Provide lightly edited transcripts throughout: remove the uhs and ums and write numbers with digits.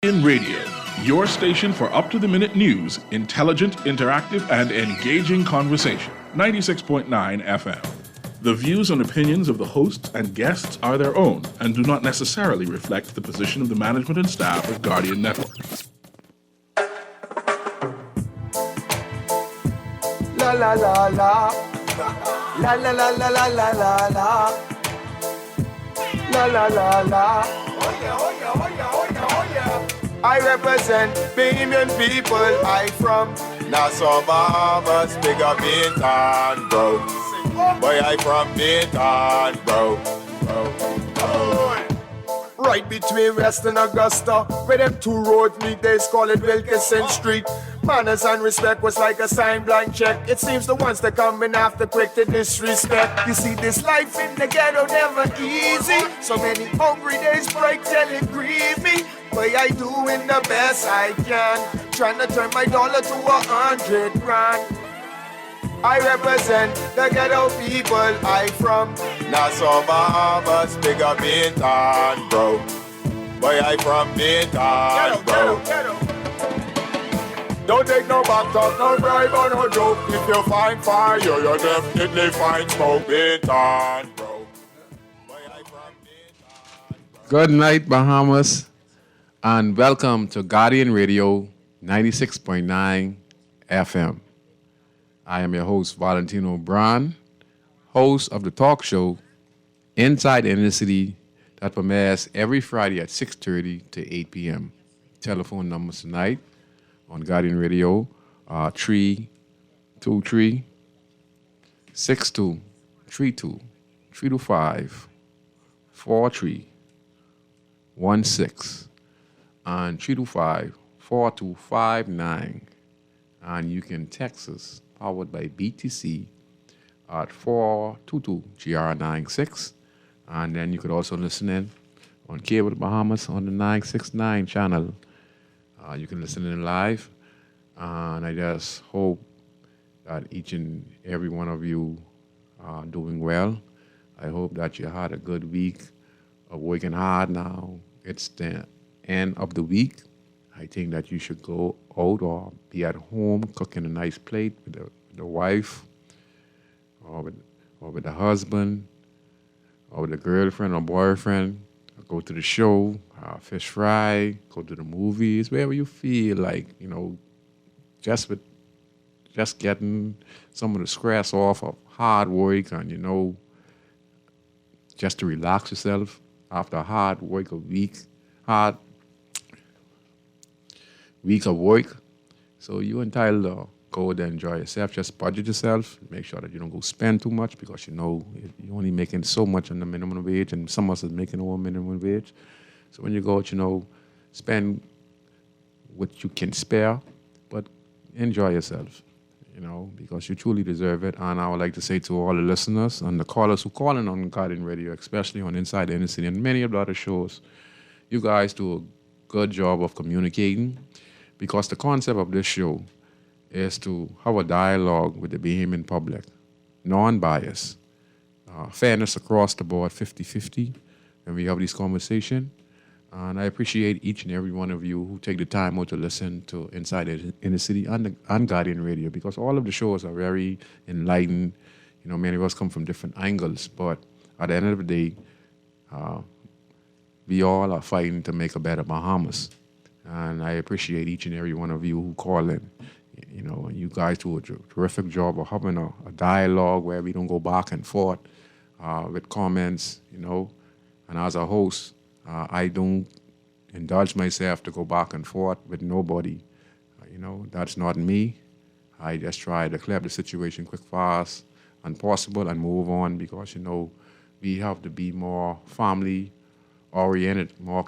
In Radio, your station for up-to-the-minute news, intelligent, interactive, and engaging conversation. 96.9 FM. The views and opinions of the hosts and guests are their own and do not necessarily reflect the position of the management and staff of Guardian Network. La la la la. La la la la la la la la. La la la la. Oh yeah, oh yeah, oh yeah, oh yeah, oh yeah. I represent Bahamian people. I from Nassau, Bahamas, big up Bintan, bro. Boy, I from Bintan, bro. Right between West and Augusta, where them two roads meet, they call it Wilkinson Street. Manners and respect was like a sign blank check. It seems the ones that coming after quick to disrespect. You see, this life in the ghetto never easy. So many hungry days break till it grieve me. But I doing the best I can, trying to turn my dollar to 100 grand. I represent the ghetto people. I from Nassau, Bahamas, big up Bintan, bro. Boy, I from Bintan, bro. Don't take no back talk, no bribe or no joke. If you find fire, you definitely find smoke. Bintan, bro. Boy, I from Bintan, bro. Good night, Bahamas, and welcome to Guardian Radio 96.9 FM. I am your host, Valentino, host of the talk show Inside the Inner City that premieres every Friday at 6:30 to 8 p.m. Telephone numbers tonight on Guardian Radio are 323 6232 325 4316 and 325 4259. And you can text us, powered by BTC, at 422-GR96. And then you could also listen in on Cable Bahamas on the 969 channel. You can listen in live. And I just hope that each and every one of you are doing well. I hope that you had a good week of working hard now. It's the end of the week. I think that you should go out or be at home cooking a nice plate with the wife or with the husband or with the girlfriend or boyfriend. Go to the show, fish fry, go to the movies, wherever you feel like, just getting some of the stress off of hard work and, just to relax yourself after a hard work, hard week of work. So you're entitled to go there and enjoy yourself. Just budget yourself. Make sure that you don't go spend too much because you're only making so much on the minimum wage and some of us is making over minimum wage. So when you go out, spend what you can spare, but enjoy yourself, because you truly deserve it. And I would like to say to all the listeners and the callers who call in on Guardian Radio, especially on Inside the Inner City and many of the other shows, you guys do a good job of communicating. Because the concept of this show is to have a dialogue with the Bahamian public, non-bias, fairness across the board, 50-50, when we have this conversation. And I appreciate each and every one of you who take the time out to listen to Inside the Inner City and Guardian Radio, because all of the shows are very enlightened. Many of us come from different angles, but at the end of the day, we all are fighting to make a better Bahamas. And I appreciate each and every one of you who call in. You guys do a terrific job of having a dialogue where we don't go back and forth with comments, And as a host, I don't indulge myself to go back and forth with nobody. That's not me. I just try to clear up the situation quick, fast, and possible and move on because, we have to be more family-oriented, more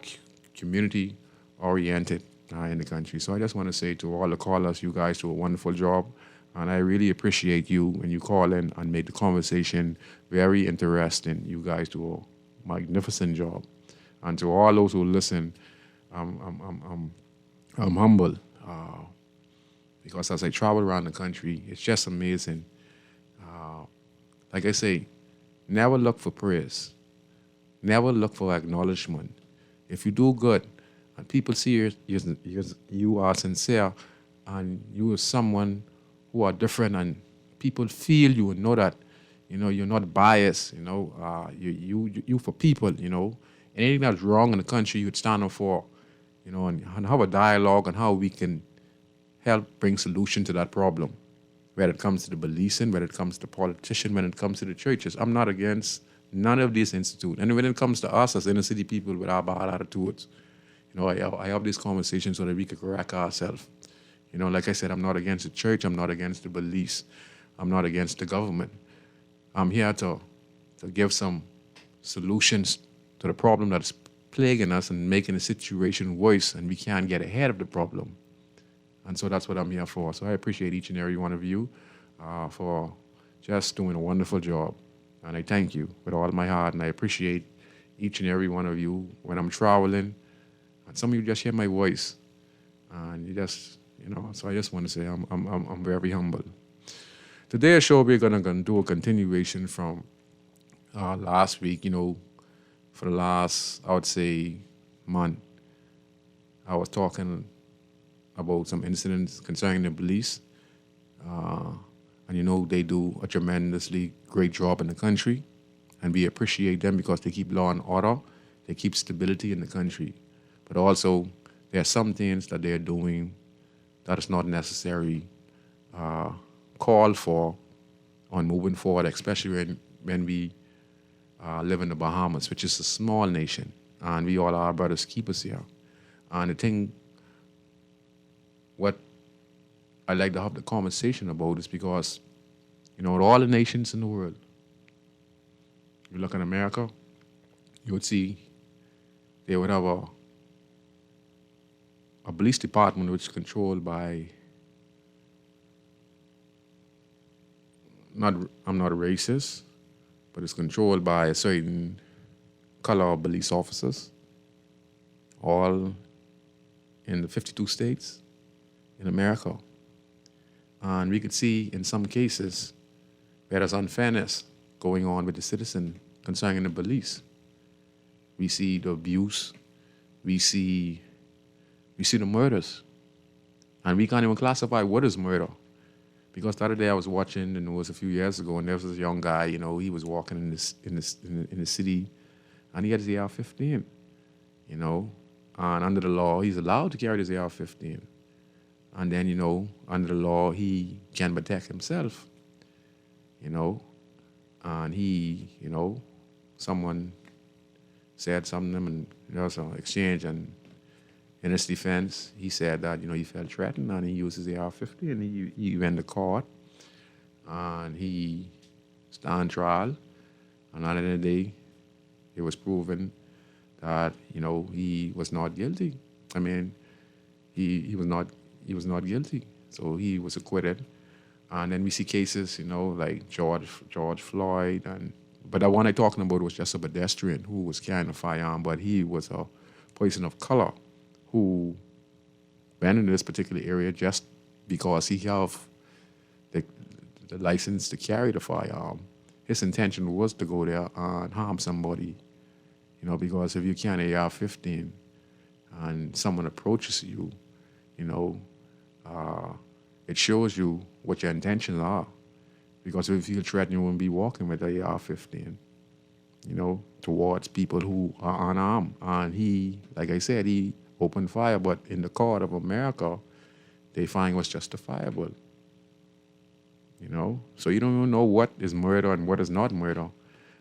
community-oriented in the country. So I just want to say to all the callers, you guys do a wonderful job. And I really appreciate you when you call in and make the conversation very interesting. You guys do a magnificent job. And to all those who listen, I'm humble because as I travel around the country, it's just amazing. Like I say, never look for praise. Never look for acknowledgement. If you do good and people see you are sincere, and you are someone who are different, and people feel you and know that, you're not biased, you for people, anything that's wrong in the country, you'd stand up for, and have a dialogue on how we can help bring solution to that problem, whether it comes to the policing, whether it comes to politicians, when it comes to the churches. I'm not against none of these institutes. And when it comes to us as inner city people with our bad attitudes, I have these conversations so that we can correct ourselves. Like I said, I'm not against the church. I'm not against the police. I'm not against the government. I'm here to give some solutions to the problem that's plaguing us and making the situation worse, and we can't get ahead of the problem. And so that's what I'm here for. So I appreciate each and every one of you for just doing a wonderful job. And I thank you with all my heart, and I appreciate each and every one of you when I'm traveling. And some of you just hear my voice, and you just, so I just want to say I'm very humble. Today's show, we're going to do a continuation from last week. For the last, I would say, month, I was talking about some incidents concerning the police. And they do a tremendously great job in the country, and we appreciate them because they keep law and order, they keep stability in the country. But also, there are some things that they're doing that is not necessarily called for on moving forward, especially when we live in the Bahamas, which is a small nation, and we all are brothers keepers here. And the thing, what I like to have the conversation about is because, with all the nations in the world, you look at America, you would see they would have a police department which is controlled by, I'm not a racist, but it's controlled by a certain color of police officers, all in the 52 states in America. And we could see in some cases where there's unfairness going on with the citizen concerning the police. We see the abuse, we see the murders, and we can't even classify what is murder. Because the other day I was watching, and it was a few years ago, and there was this young guy, he was walking in the city, and he had his AR-15, and under the law, he's allowed to carry his AR-15. And then, under the law, he can protect himself, and he, someone said something, and there was an exchange, and in his defense, he said that, he felt threatened, and he used his AR-15, and he went to court, and he stand trial, and at the end of the day, it was proven that, he was not guilty. I mean, he was not guilty, so he was acquitted. And then we see cases, like George Floyd, but the one I'm talking about was just a pedestrian who was carrying a firearm, but he was a person of color who went into this particular area just because he have the license to carry the firearm. His intention was to go there and harm somebody, because if you carry an AR-15 and someone approaches you, it shows you what your intentions are. Because if you feel threatened, you wouldn't be walking with an AR-15, towards people who are unarmed. And he, like I said, he opened fire, but in the court of America, they find was justifiable. So you don't even know what is murder and what is not murder.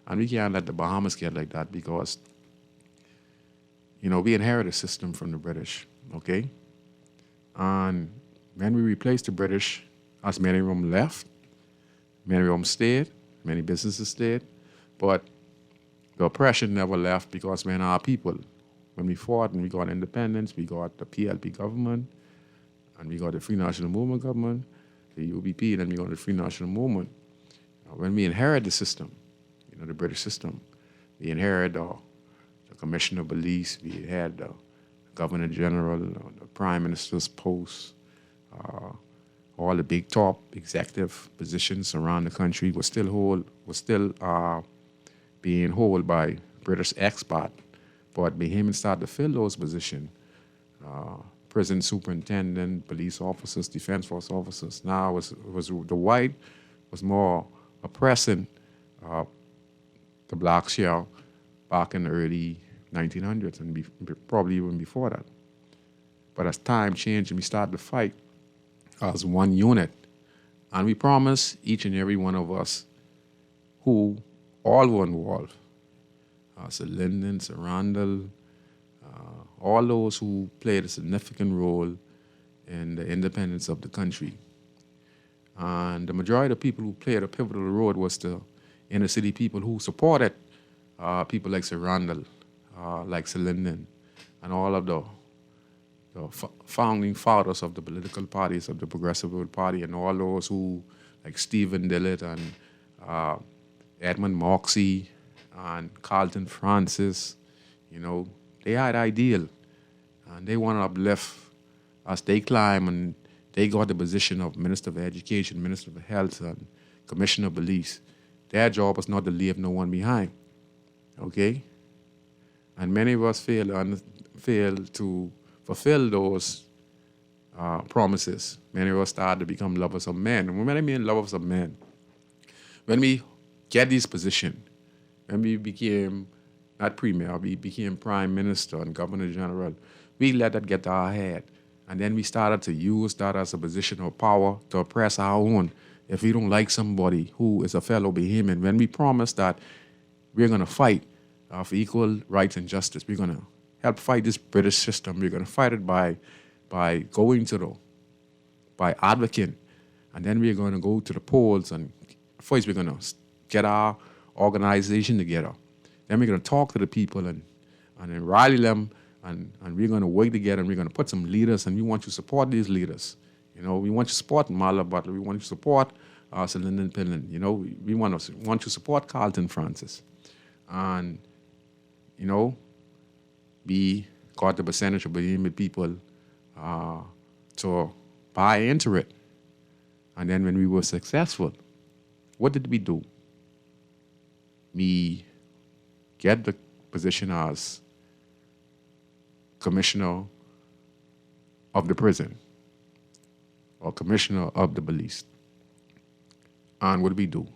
And we can't let the Bahamas get like that because, we inherited a system from the British, okay? And when we replaced the British, as many of them left, many of them stayed, many businesses stayed, but the oppression never left because when our people, when we fought and we got independence, we got the PLP government, and we got the Free National Movement government, the UBP, and then we got the Free National Movement. When we inherited the system, the British system, we inherited the Commissioner of Police, we had the Governor General, the Prime Minister's post, all the big top executive positions around the country was still being held by British expat. But when him start to fill those positions, prison superintendent, police officers, defense force officers. Now it was the white was more oppressing the blacks here back in the early 1900s and probably even before that. But as time changed and we started to fight as one unit, and we promised each and every one of us who all were involved, Sir Lyndon, Sir Randall, all those who played a significant role in the independence of the country. And the majority of people who played a pivotal role was the inner city people who supported people like Sir Randall, like Sir Lyndon, and all of the founding fathers of the political parties of the Progressive Party, and all those who, like Stephen Dillett and Edmund Moxie and Carlton Francis, they had ideal, and they want to uplift as they climb, and they got the position of Minister of Education, Minister of Health, and Commissioner of Police. Their job was not to leave no one behind, okay? And many of us fail to fulfill those promises. Many of us started to become lovers of men. And when I mean lovers of men, when we get this position, when we became not premier, we became prime minister and governor general, we let that get to our head. And then we started to use that as a position of power to oppress our own. If we don't like somebody who is a fellow Bahamian, when we promise that we're going to fight for equal rights and justice, we're going to help fight this British system, we're going to fight it by advocating. And then we're going to go to the polls, and first we're going to get our organization together. Then we're going to talk to the people and then rally them, and we're going to work together, and we're going to put some leaders, and we want you to support these leaders. We want you to support Marla Butler. We want you to support Sir Lyndon Pinland. We want you to support Carlton Francis. And, we got the percentage of Bahamian people to buy into it. And then when we were successful, what did we do? We get the position as commissioner of the prison or commissioner of the police. And what do?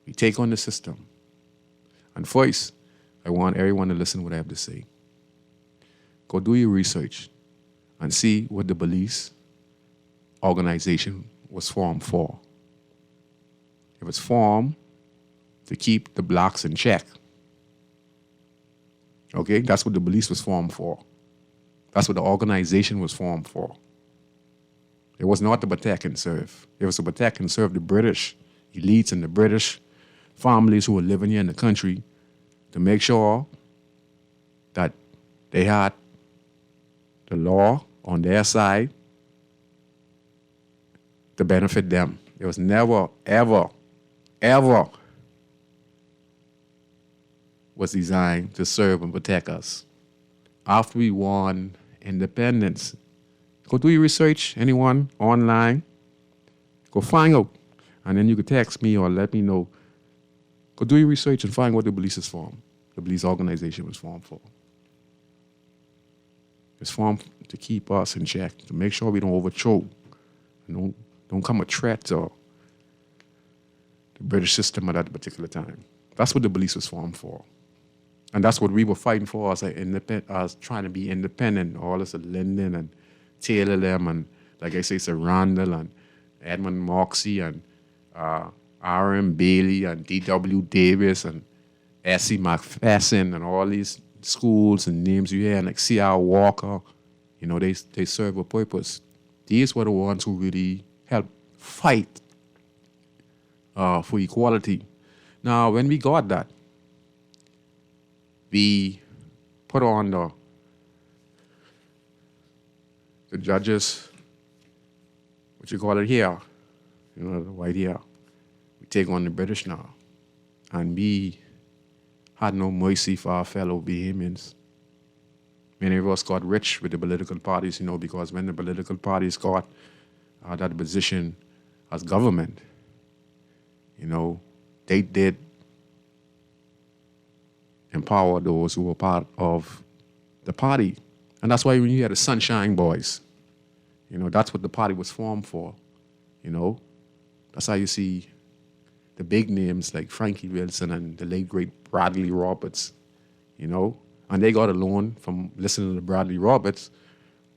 We take on the system. And first, I want everyone to listen to what I have to say. Go do your research and see what the police organization was formed for. It was formed to keep the blacks in check. Okay, that's what the police was formed for. That's what the organization was formed for. It was not to protect and serve. It was to protect and serve the British elites and the British families who were living here in the country, to make sure that they had the law on their side to benefit them. It was never, ever, ever was designed to serve and protect us. After we won independence, go do your research, anyone online, go find out, and then you could text me or let me know. Go do your research and find what the police is formed. The police organization was formed for. It's formed to keep us in check, to make sure we don't overthrow, and don't come a threat to the British system at that particular time. That's what the police was formed for. And that's what we were fighting for as trying to be independent. All this Lyndon and Taylor them, and like I say, Sir Randall and Edmund Moxie and R.M. Bailey and D.W. Davis and S.C. McPherson and all these schools and names you hear, and like C.R. Walker, they serve a purpose. These were the ones who really helped fight for equality. Now, when we got that, we put on the judges, what you call it here, the white here. We take on the British now. And we had no mercy for our fellow Bahamians. Many of us got rich with the political parties, because when the political parties got that position as government, they did empower those who were part of the party. And that's why when you had the Sunshine Boys, that's what the party was formed for, That's how you see the big names like Frankie Wilson and the late, great Bradley Roberts, And they got a loan from listening to Bradley Roberts,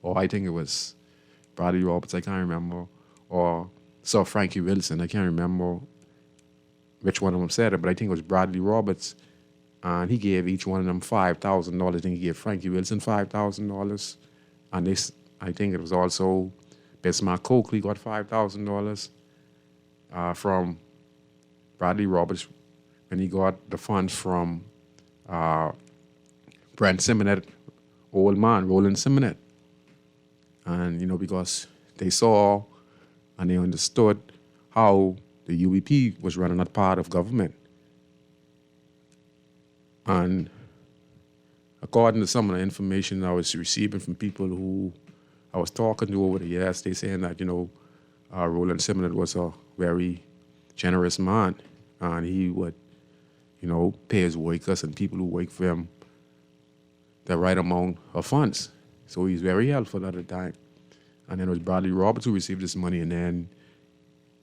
or I think it was Bradley Roberts, I can't remember, or Sir Frankie Wilson, I can't remember which one of them said it, but I think it was Bradley Roberts, and he gave each one of them $5,000. I think he gave Frankie Wilson $5,000, and I think it was also Bismarck Coakley got $5,000 from Bradley Roberts when he got the funds from Brent Simonet, old man, Roland Simonet. And, because they saw and they understood how the UEP was running that part of government. And according to some of the information I was receiving from people who I was talking to over the years, they saying that, Roland Simonet was a very generous man, and he would, pay his workers and people who work for him the right amount of funds. So he's very helpful at the time. And then it was Bradley Roberts who received this money, and then,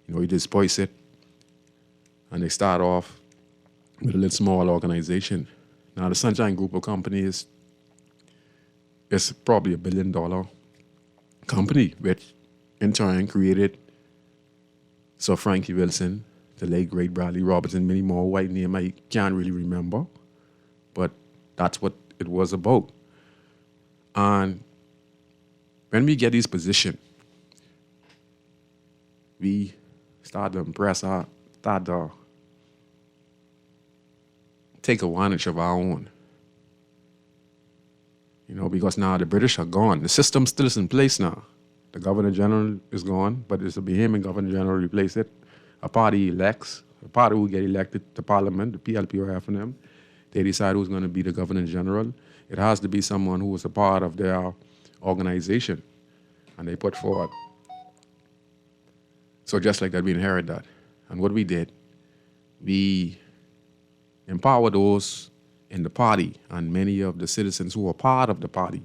he dispersed it. And they start off with a little small organization. Now, the Sunshine Group of Companies is probably $1 billion company, which in turn created Sir Frankie Wilson, the late great Bradley Roberts, and many more white names I can't really remember. But that's what it was about. And when we get these positions, we start to start to take advantage of our own. Because now the British are gone. The system still is in place now. The Governor General is gone, but it's a Bahamian Governor General replace it. A party elects, a party will get elected to Parliament, the PLP or FNM. They decide who's going to be the Governor General. It has to be someone who was a part of their organization, and they put forward. So just like that, we inherit that. And what we did, we empowered those in the party and many of the citizens who were part of the party,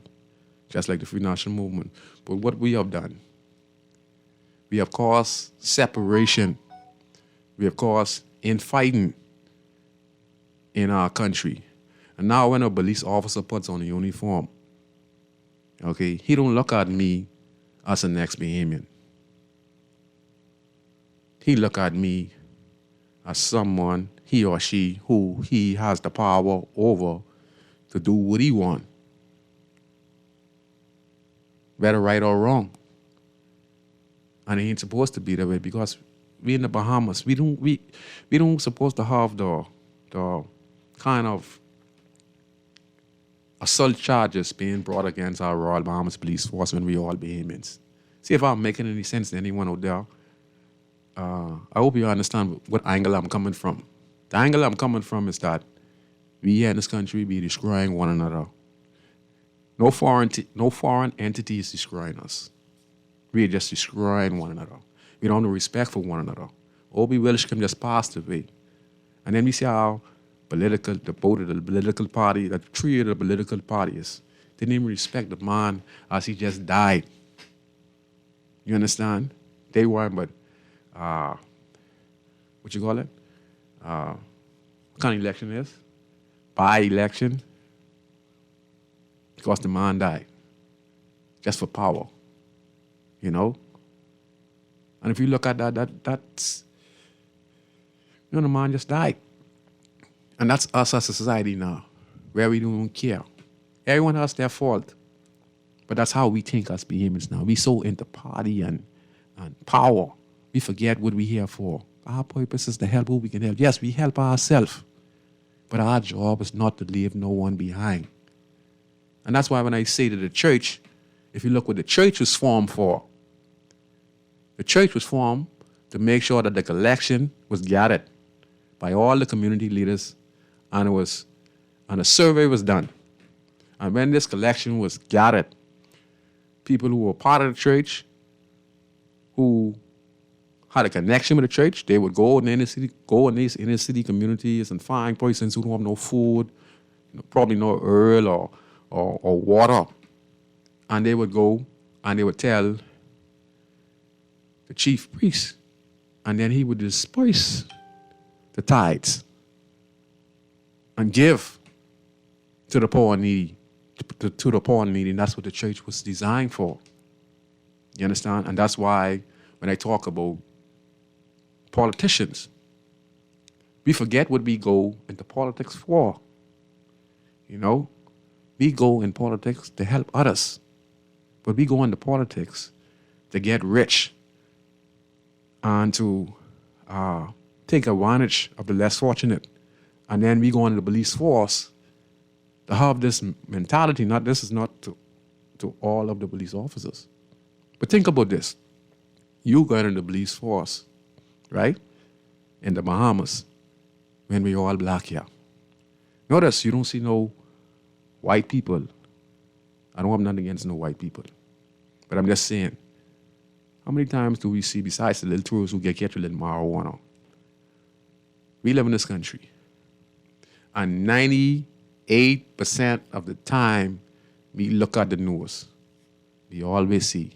just like the Free National Movement. But what we have done, we have caused separation. We have caused infighting in our country. And now when a police officer puts on a uniform, okay, he don't look at me as an ex-Bahamian. He look at me as someone, he or she, who he has the power over to do what he want, whether right or wrong. And it ain't supposed to be that way because we in the Bahamas, we don't supposed to have the kind of assault charges being brought against our Royal Bahamas Police Force when we all Bahamians. See if I'm making any sense to anyone out there. I hope you understand what angle I'm coming from. The angle I'm coming from is that we here in this country be destroying one another. No foreign entity is destroying us. We are just destroying one another. We don't have no respect for one another. Obi Welshcombe just passed away. And then we see how the political party, the three of the political parties, didn't even respect the man as he just died. You understand? They weren't, but what you call it? What kind of election is? By-election. Because the man died. Just for power. And if you look at that's, the man just died. And that's us as a society now, where we don't care. Everyone has their fault. But that's how we think as Bahamians now. We so into party and power. We forget what we're here for. Our purpose is to help who we can help. Yes, we help ourselves. But our job is not to leave no one behind. And that's why when I say to the church, if you look what the church was formed for, the church was formed to make sure that the collection was gathered by all the community leaders, and a survey was done. And when this collection was gathered, people who were part of the church, who had a connection with the church, they would go in these inner city communities and find persons who don't have no food, probably no oil or water. And they would go and they would tell the chief priest, and then he would disperse the tithes and give to the poor and needy, to the poor and needy. And that's what the church was designed for. You understand? And that's why when I talk about politicians, we forget what we go into politics for. You know, we go in politics to help others, but we go into politics to get rich and to take advantage of the less fortunate. And then we go into the police force to have this mentality. This is not to all of the police officers. But think about this. You go into the police force, right? In the Bahamas, when we all black here. Notice you don't see no white people. I don't have nothing against no white people. But I'm just saying, how many times do we see, besides the little tourists who get catch a little marijuana? We live in this country. And 98% of the time, we look at the news. We always see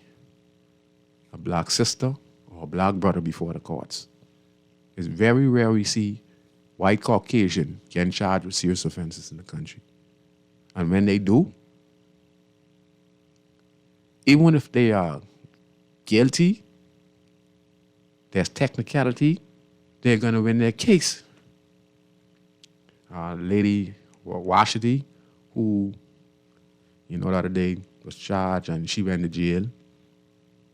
a black sister or a black brother before the courts. It's very rare we see white Caucasian getting charged with serious offenses in the country. And when they do, even if they are guilty, there's technicality, they're going to win their case. Lady Washington, who, the other day was charged and she went to jail.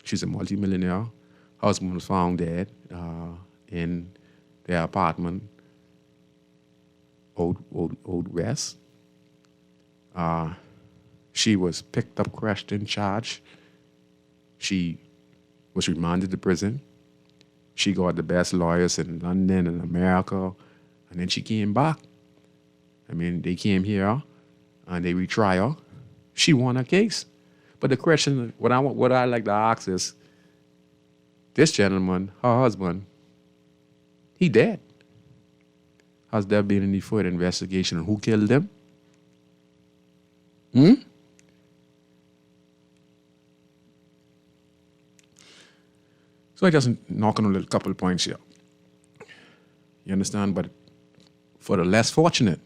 She's a multimillionaire. Husband was found dead in their apartment, Old West. She was picked up, crushed, and charged. She was remanded to prison. She got the best lawyers in London and America, and then she came back. They came here and they retry her. She won her case. But the question, what I like to ask is, this gentleman, her husband, he dead. Has there been any further investigation on who killed him? So I just knock on a little couple of points here. You understand? But for the less fortunate,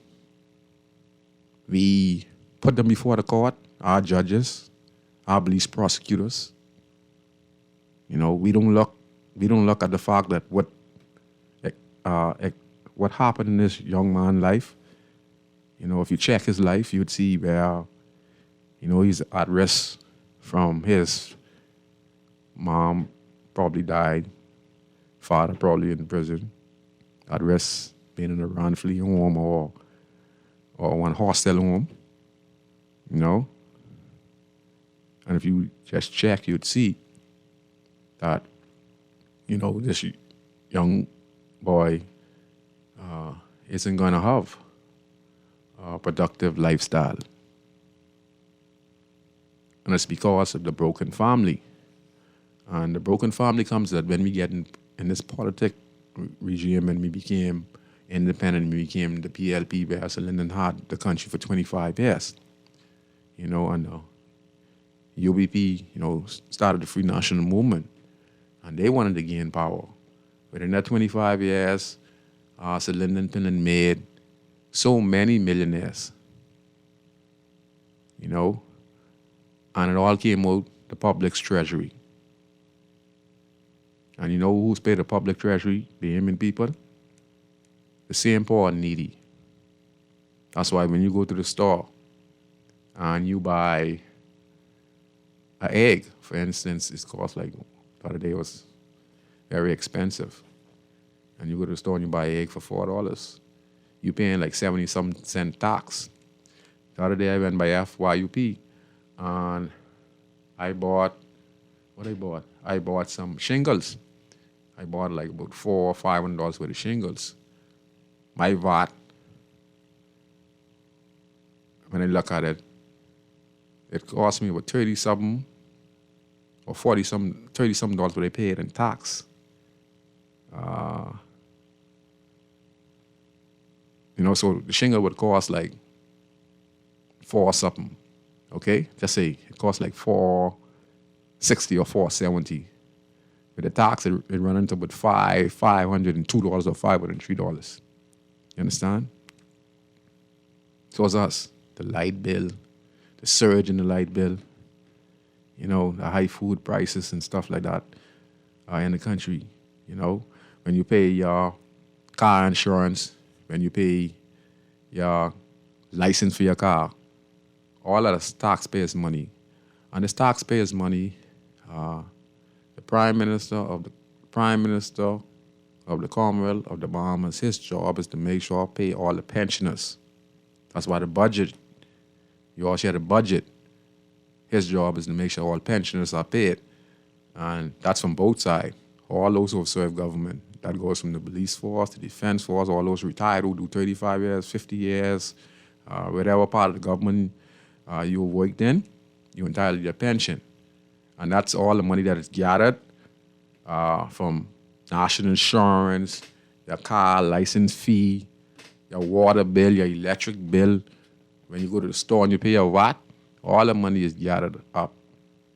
we put them before the court, our judges, our police prosecutors. We don't look at the fact that what happened in this young man's life. If you check his life, you'd see where, he's at risk from his mom probably died, father probably in prison, at risk being in a wrongfully home or one hostel home, And if you just check, you'd see that, this young boy isn't going to have a productive lifestyle. And it's because of the broken family. And the broken family comes that when we get in this politic regime and we became independent, we became the PLP, where Sir Lyndon had the country for 25 years. And UBP, started the Free National Movement. And they wanted to gain power. But in that 25 years, Sir Lyndon made so many millionaires. And it all came out the public's treasury. And you know who's paid the public treasury? The Yemen people. The same poor and needy. That's why when you go to the store and you buy an egg, for instance, it costs like, the other day it was very expensive. And you go to the store and you buy an egg for $4. You're paying like 70-some cent tax. The other day I went by FYUP and I bought some shingles. I bought like about $400 or $500 worth of shingles. My VAT, when I look at it, it cost me about 30-something or 40-some, $30-something what I paid in tax. So the shingle would cost like $4-something. Okay, just say it costs like $460 or $470. With the tax, it run into about $502 or $503. You understand? So it's us, the light bill, the surge in the light bill, the high food prices and stuff like that in the country. When you pay your car insurance, when you pay your license for your car, all of that's taxpayers' money. And this taxpayers' money, the Prime Minister of the Commonwealth of the Bahamas, his job is to make sure pay all the pensioners. That's why the budget, you all share the budget. His job is to make sure all pensioners are paid. And that's from both sides. All those who have served government. That goes from the police force, the defense force, all those retired who do 35 years, 50 years, whatever part of the government you worked in, you're entitled to your pension. And that's all the money that is gathered from national insurance, your car license fee, your water bill, your electric bill. When you go to the store and you pay your VAT, all the money is gathered up.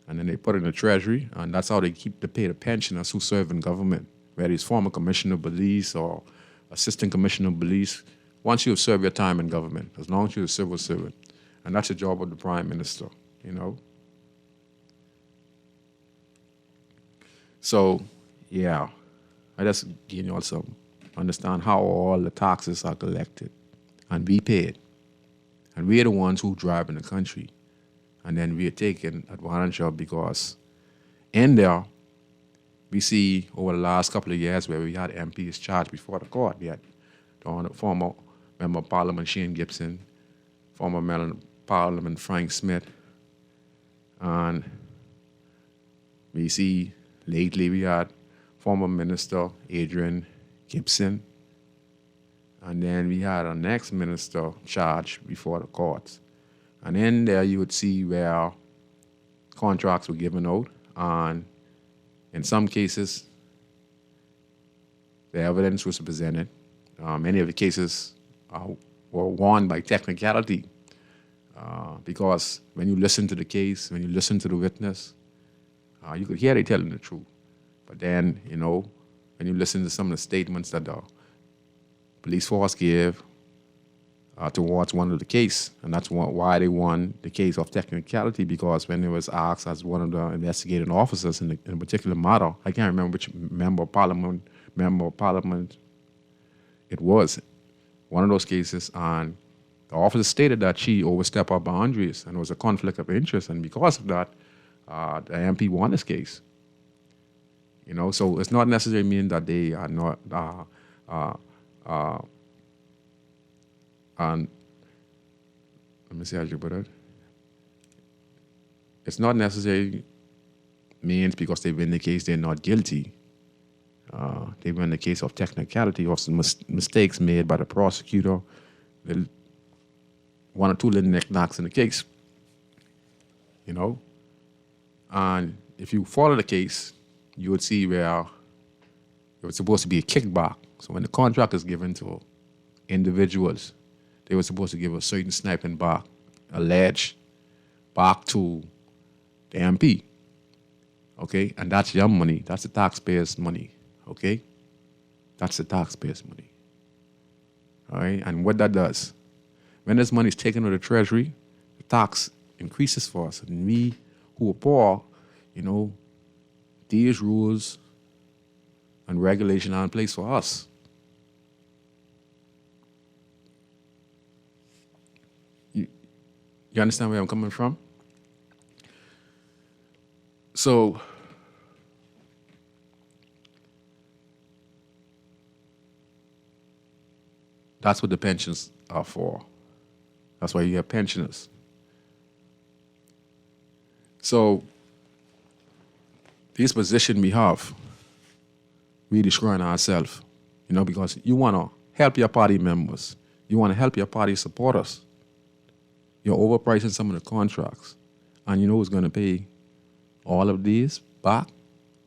And then they put it in the treasury, and that's how they keep to pay the pensioners who serve in government, whether it's former commissioner of police or assistant commissioner of police. Once you have served your time in government, as long as you're a civil servant. And that's the job of the Prime Minister, So, yeah, I just give you all some understand how all the taxes are collected and we paid. And we're the ones who drive in the country. And then we're taken advantage of because in there, we see over the last couple of years where we had MPs charged before the court. We had the former Member of Parliament Shane Gibson, former Member of Parliament Frank Smith, and we see lately we had former Minister Adrian Gibson, and then we had our next minister charged before the courts. And in there you would see where contracts were given out, and in some cases the evidence was presented. Many of the cases were won by technicality because when you listen to the case, when you listen to the witness, you could hear they telling the truth. But then, when you listen to some of the statements that the police force gave towards one of the case, and that's why they won the case of technicality, because when it was asked as one of the investigating officers in a particular matter, I can't remember which member of parliament it was, one of those cases, and the officer stated that she overstepped her boundaries and there was a conflict of interest, and because of that, the MP won this case. So it's not necessarily mean that they are not, and let me see how you put it. It's not necessarily means because they win the case they're not guilty. They win the case of technicality or some mistakes made by the prosecutor, one or two little knickknacks in the case. And if you follow the case, you would see where it was supposed to be a kickback. So when the contract is given to individuals, they were supposed to give a certain sniping back, alleged back to the MP. Okay? And that's your money. That's the taxpayers' money. Okay? That's the taxpayers' money. All right? And what that does, when this money is taken to the treasury, the tax increases for us. And we who are poor, these rules and regulation are in place for us. You understand where I'm coming from? So, that's what the pensions are for. That's why you have pensioners. So, this position we have, we destroying ourselves, because you want to help your party members. You want to help your party supporters. You're overpricing some of the contracts. And you know who's going to pay all of these back?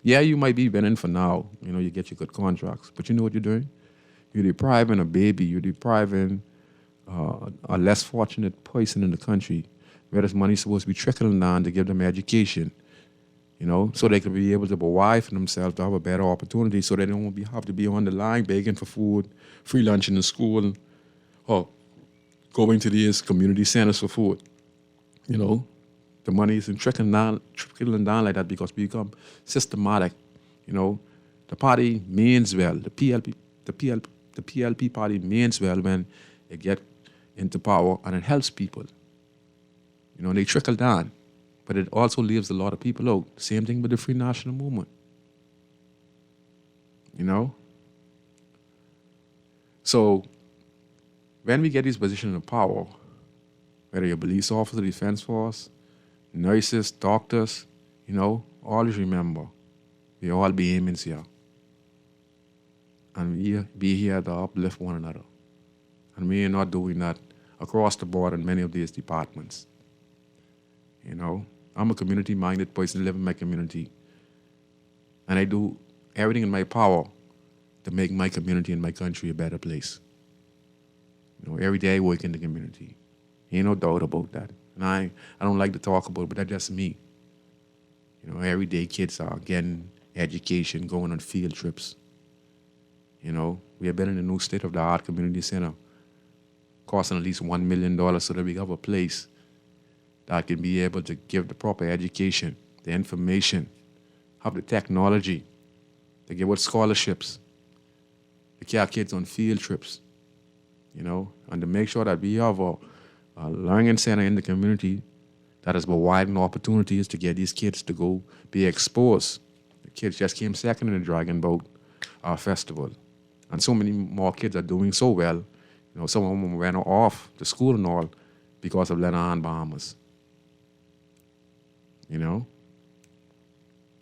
Yeah, you might be winning for now. You get your good contracts. But you know what you're doing? You're depriving a baby. You're depriving a less fortunate person in the country where this money is supposed to be trickling down to give them education, so they can be able to provide for themselves, to have a better opportunity, so they don't have to be on the line begging for food, free lunch in the school, or going to these community centers for food. The money isn't trickling down like that because we become systematic. The party means well. The PLP party means well when it get into power and it helps people. They trickle down, but it also leaves a lot of people out. Same thing with the Free National Movement. So when we get these positions of power, whether you're a police officer, defense force, nurses, doctors, always remember, we all be humans here. And we be here to uplift one another. And we are not doing that across the board in many of these departments. I'm a community-minded person, live in my community. And I do everything in my power to make my community and my country a better place. Every day I work in the community. Ain't no doubt about that. And I don't like to talk about it, but that's just me. Every day kids are getting education, going on field trips. We have been in a new state-of-the-art community center, costing at least $1 million so that we have a place that can be able to give the proper education, the information, have the technology, to give out scholarships, to carry kids on field trips, and to make sure that we have a learning center in the community that is providing opportunities to get these kids to go be exposed. The kids just came second in the Dragon Boat Festival. And so many more kids are doing so well. Some of them went off to school and all because of Leonard bombers. And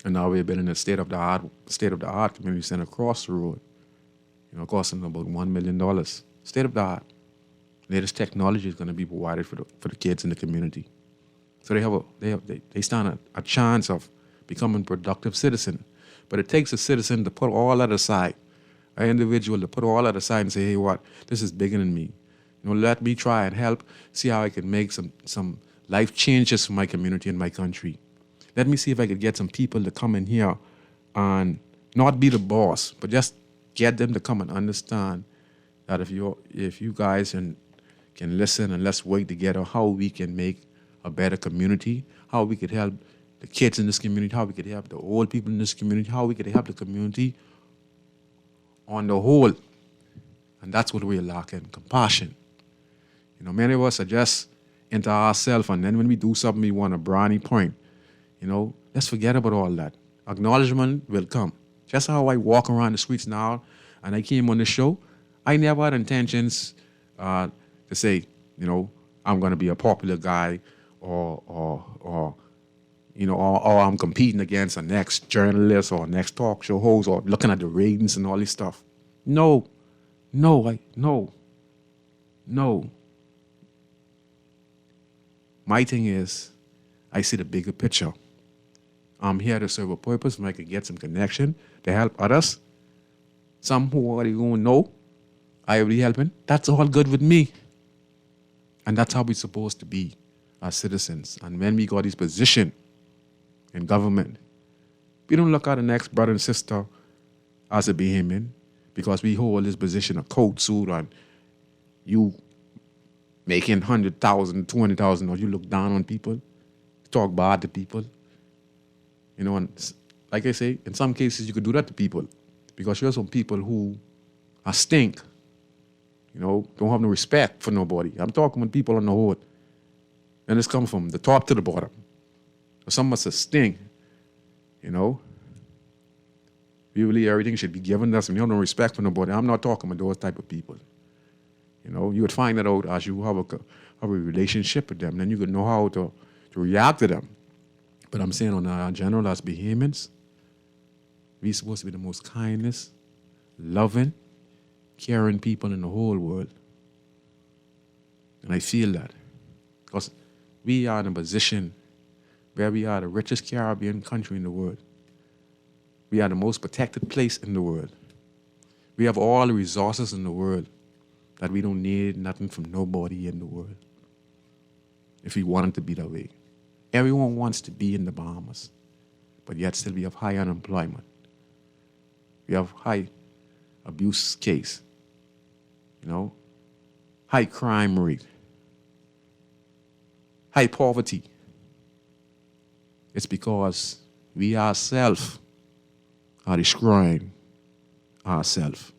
now we've been in a state-of-the-art community center across the road, costing about $1 million. State-of-the-art. Latest technology is going to be provided for the kids in the community. So they stand a chance of becoming productive citizen. But it takes a citizen to put all that aside, an individual to put all that aside and say, hey, what? This is bigger than me. Let me try and help, see how I can make some life changes for my community and my country. Let me see if I could get some people to come in here and not be the boss, but just get them to come and understand that if you guys can listen and let's work together how we can make a better community, how we could help the kids in this community, how we could help the old people in this community, how we could help the community on the whole. And that's what we're lacking, compassion. Many of us are just into ourselves, and then when we do something, we want a brownie point. Let's forget about all that. Acknowledgement will come. Just how I walk around the streets now, and I came on the show, I never had intentions to say, I'm going to be a popular guy, or I'm competing against a next journalist or next talk show host, or looking at the ratings and all this stuff. No. My thing is, I see the bigger picture. I'm here to serve a purpose where I can get some connection to help others. Some who already going to know I will be helping. That's all good with me. And that's how we're supposed to be as citizens. And when we got this position in government, we don't look at the next brother and sister as a Bahamian because we hold this position, a coat suit, and you making 100,000, 20,000, or you look down on people, talk bad to people. And like I say, in some cases you could do that to people because you're some people who are stink, don't have no respect for nobody. I'm talking with people on the hood. And it's come from the top to the bottom. Some of us are stink, We believe everything should be given us and you have no respect for nobody. I'm not talking about those type of people. You would find that out as you have a relationship with them. Then you could know how to react to them. But I'm saying on a general as Bahamians, we're supposed to be the most kindest, loving, caring people in the whole world. And I feel that. Because we are in a position where we are the richest Caribbean country in the world. We are the most protected place in the world. We have all the resources in the world that we don't need nothing from nobody in the world. if we wanted to be that way. Everyone wants to be in the Bahamas, but yet still we have high unemployment. We have high abuse case, high crime rate, high poverty. It's because we ourselves are destroying ourselves.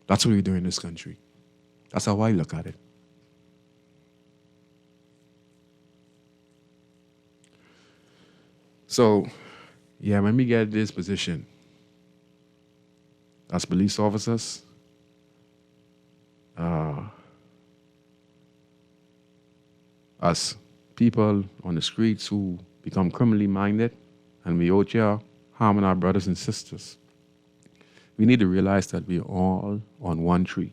That's what we do in this country. That's how I look at it. So, yeah, when we get this position, as police officers, as people on the streets who become criminally minded, and we out here harming our brothers and sisters, we need to realize that we are all on one tree.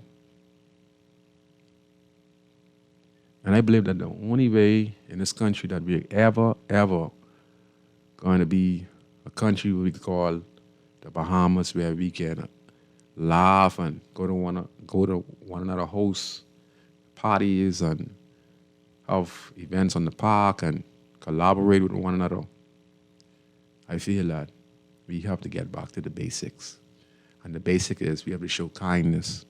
And I believe that the only way in this country that we're ever going to be a country we call the Bahamas, where we can laugh and go to one another house parties and have events on the park and collaborate with one another. I feel that we have to get back to the basics. And the basic is we have to show kindness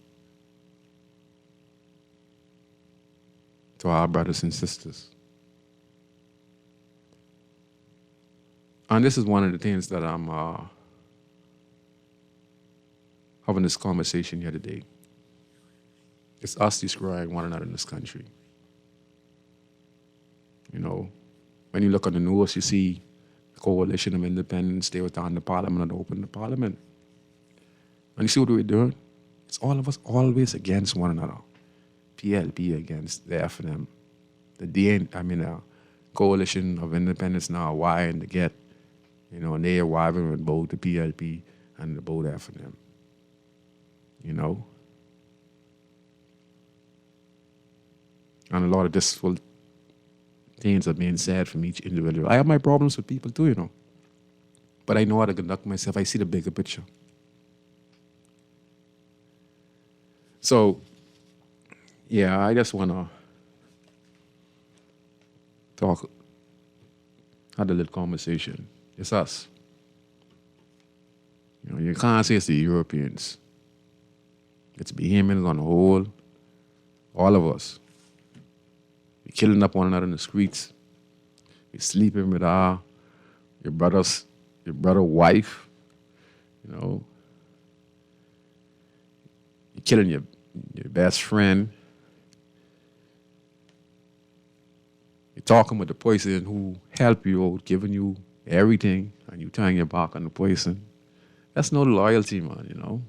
to our brothers and sisters. And this is one of the things that I'm having this conversation here today. It's us destroying one another in this country. When you look on the news, you see the Coalition of Independence, they were down the parliament and open the parliament. And you see what we're doing? It's all of us always against one another. PLP against the FNM. The Coalition of Independence now vying to get, and they are arriving with both the PLP and the both FNM. And a lot of distasteful things are being said from each individual. I have my problems with people too, but I know how to conduct myself. I see the bigger picture. So, yeah, I just want to have a little conversation. It's us. You can't say it's the Europeans. It's Bahamians on the whole. All of us. We're killing up one another in the streets. We're sleeping with your brother's wife. You're killing your best friend. You're talking with the person who helped you out, giving you everything, and you turn your back on the person. That's no loyalty, man,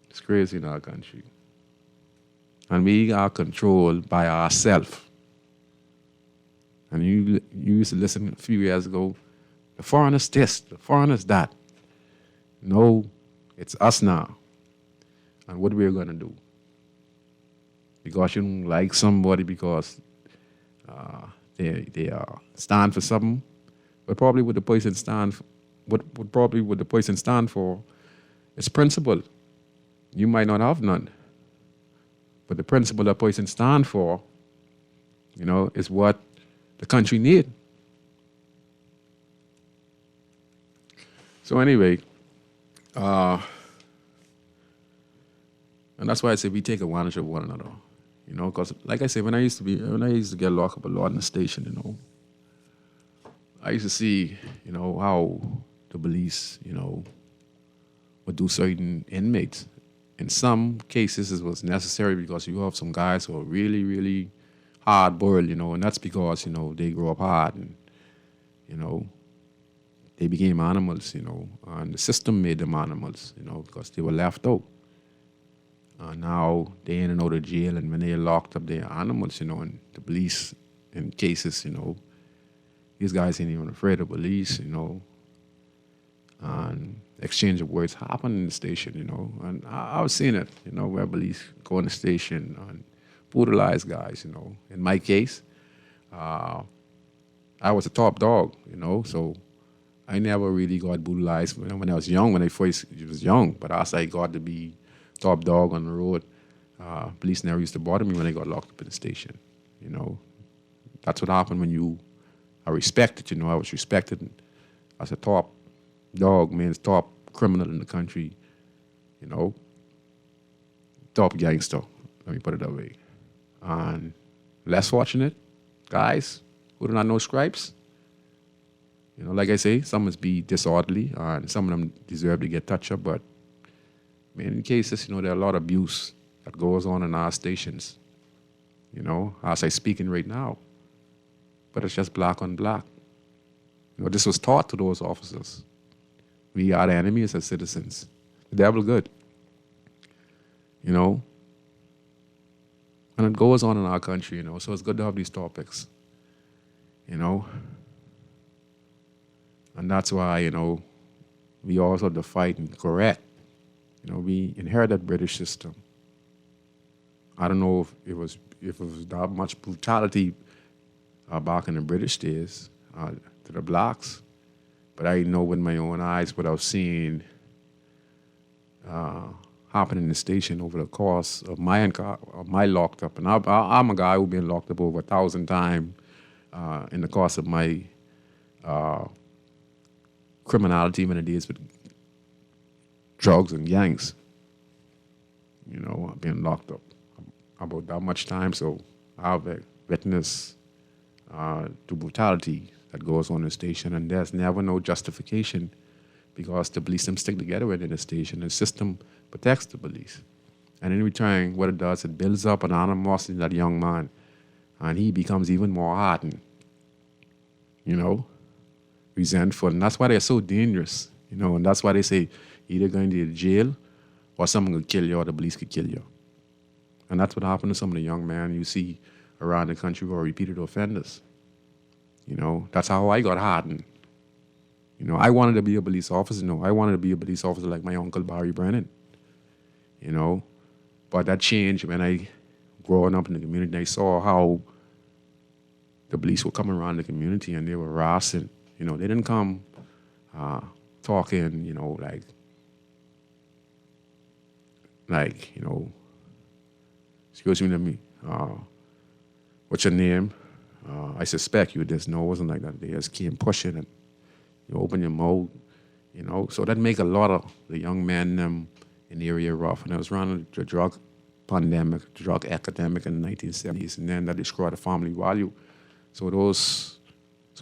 It's crazy in our country. And we are controlled by ourselves. And you used to listen a few years ago, the foreigners this, the foreigners that. No, it's us now. And what we're going to do. Because you don't like somebody because they stand for something, but probably what the person stand for is principle. You might not have none, but the principle that person stand for, is what the country need. So anyway, and that's why I say we take advantage of one another, because like I said, when I used to get locked up a lot in the station, I used to see, how the police, would do certain inmates. In some cases, it was necessary because you have some guys who are really, really hard-boiled, and that's because, they grew up hard and, they became animals, and the system made them animals, because they were left out. Now they in and out of jail, and when they're locked up, they're animals, and the police, in cases, these guys ain't even afraid of police, and exchange of words happen in the station, and I was seeing it, where police go in the station and brutalize guys, In my case, I was a top dog, so I never really got brutalized when I was young, when I first was young. But as I got to be top dog on the road, police never used to bother me when I got locked up in the station. You know, that's what happened when you are respected. You know, I was respected as a top dog, man, top criminal in the country. You know, top gangster. Let me put it that way. And less fortunate guys who do not know stripes. You know, like I say, some must be disorderly, and some of them deserve to get touched up. But in many cases, you know, there are a lot of abuse that goes on in our stations. You know, as I speaking right now, but it's just black on black. You know, this was taught to those officers. We are the enemies as citizens. The devil good. You know, and it goes on in our country. You know, so it's good to have these topics. You know. And that's why, you know, we also have to fight and correct. You know, we inherited British system. I don't know if it was that much brutality back in the British days to the blacks, but I know with my own eyes what I've seen happen in the station over the course of my locked up. And I'm a guy who's been locked up over 1,000 times in the course of my criminality when it deals with drugs and gangs. You know, I've been locked up about that much time, so I've witnessed to brutality that goes on in the station, and there's never no justification because the police them stick together within the station. The system protects the police. And in return, what it does, it builds up an animosity in that young man, and he becomes even more hardened. You know? Resentful, and that's why they're so dangerous, you know, and that's why they say either going to jail or someone could kill you or the police could kill you. And that's what happened to some of the young men you see around the country who are repeated offenders. You know, that's how I got hardened. You know, I wanted to be a police officer. No, I wanted to be a police officer like my uncle Barry Brennan. You know, but that changed when I growing up in the community. I saw how the police would come around the community and they were harassing. You know, they didn't come talking, you know, like, you know, excuse me, let me, what's your name? I suspect you this. No, it wasn't like that. They just came pushing and you open your mouth, you know. So that make a lot of the young men in the area rough. And it was around the drug pandemic, drug epidemic in the 1970s, and then that destroyed the family value. So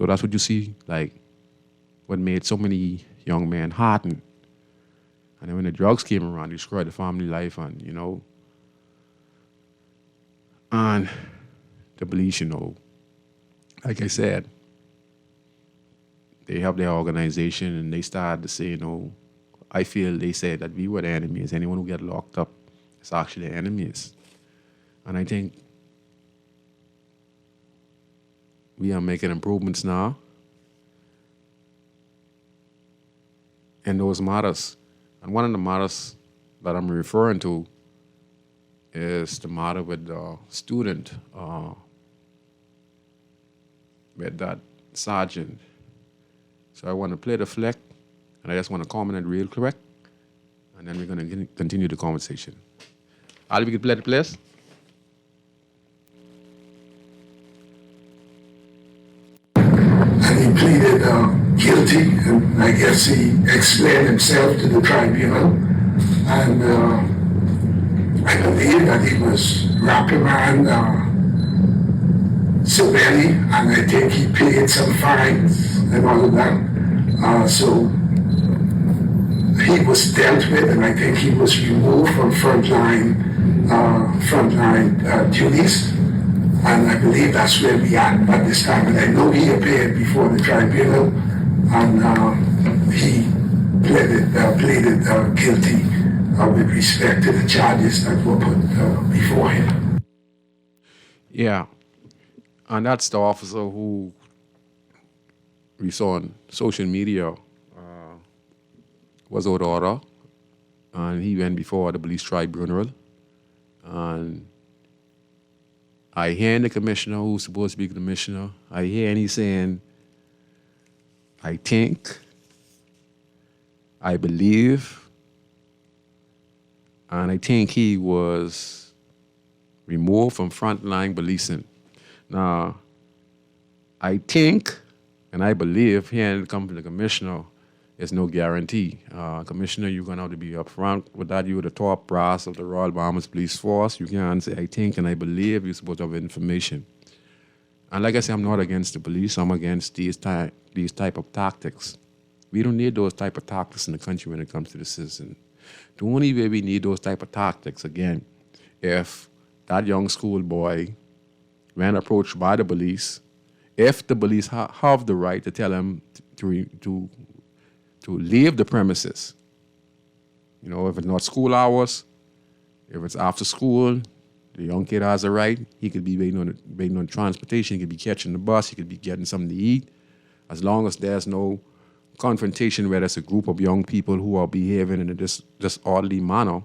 that's what you see, like, what made so many young men hardened. And then when the drugs came around, they destroyed the family life, and, you know, and the police, you know, like I said, they have their organization, and they started to say, you know, I feel they said that we were the enemies. Anyone who get locked up is actually the enemies. And I think we are making improvements now in those matters. And one of the matters that I'm referring to is the matter with the student, with that sergeant. So I want to play the flick, and I just want to comment it real quick, and then we're going to continue the conversation. Ali, we can play the place? And he pleaded guilty, and I guess he explained himself to the tribunal. And I believe that he was reprimanded severely, and I think he paid some fines and all of that. So he was dealt with, and I think he was removed from frontline duties. And I believe that's where we are at this time. And I know he appeared before the tribunal, and he pleaded guilty with respect to the charges that were put before him. Yeah, and that's the officer who we saw on social media was out of order, and he went before the police tribunal, and I hear the commissioner, who's supposed to be the commissioner, I hear he's saying, I think I believe, and I think he was removed from frontline policing. Now, I think, and I believe, here in the company, the commissioner, there's no guarantee. Commissioner, you're going to have to be upfront with that. You're the top brass of the Royal Bahamas Police Force. You can't say, I think and I believe. You're supposed to have information. And like I said, I'm not against the police. I'm against these type of tactics. We don't need those type of tactics in the country when it comes to the citizen. The only way we need those type of tactics, again, if that young schoolboy when approached by the police, if the police have the right to tell him to leave the premises, if it's not school hours, if it's after school, the young kid has a right. He could be waiting on transportation. He could be catching the bus. He could be getting something to eat. As long as there's no confrontation where there's a group of young people who are behaving in a disorderly manner,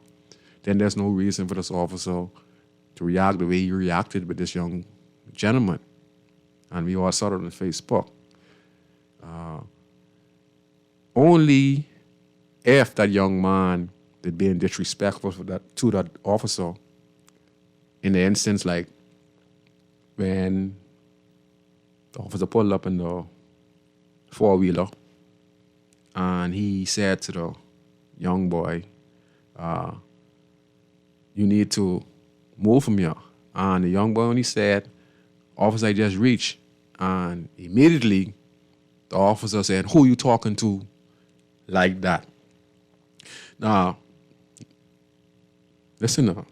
then there's no reason for this officer to react the way he reacted with this young gentleman. And we all saw it on Facebook. Only if that young man did being disrespectful to that officer, in the instance like when the officer pulled up in the four-wheeler and he said to the young boy, you need to move from here. And the young boy only said, officer, I just reached. And immediately the officer said, who you talking to like that? Now, listen now.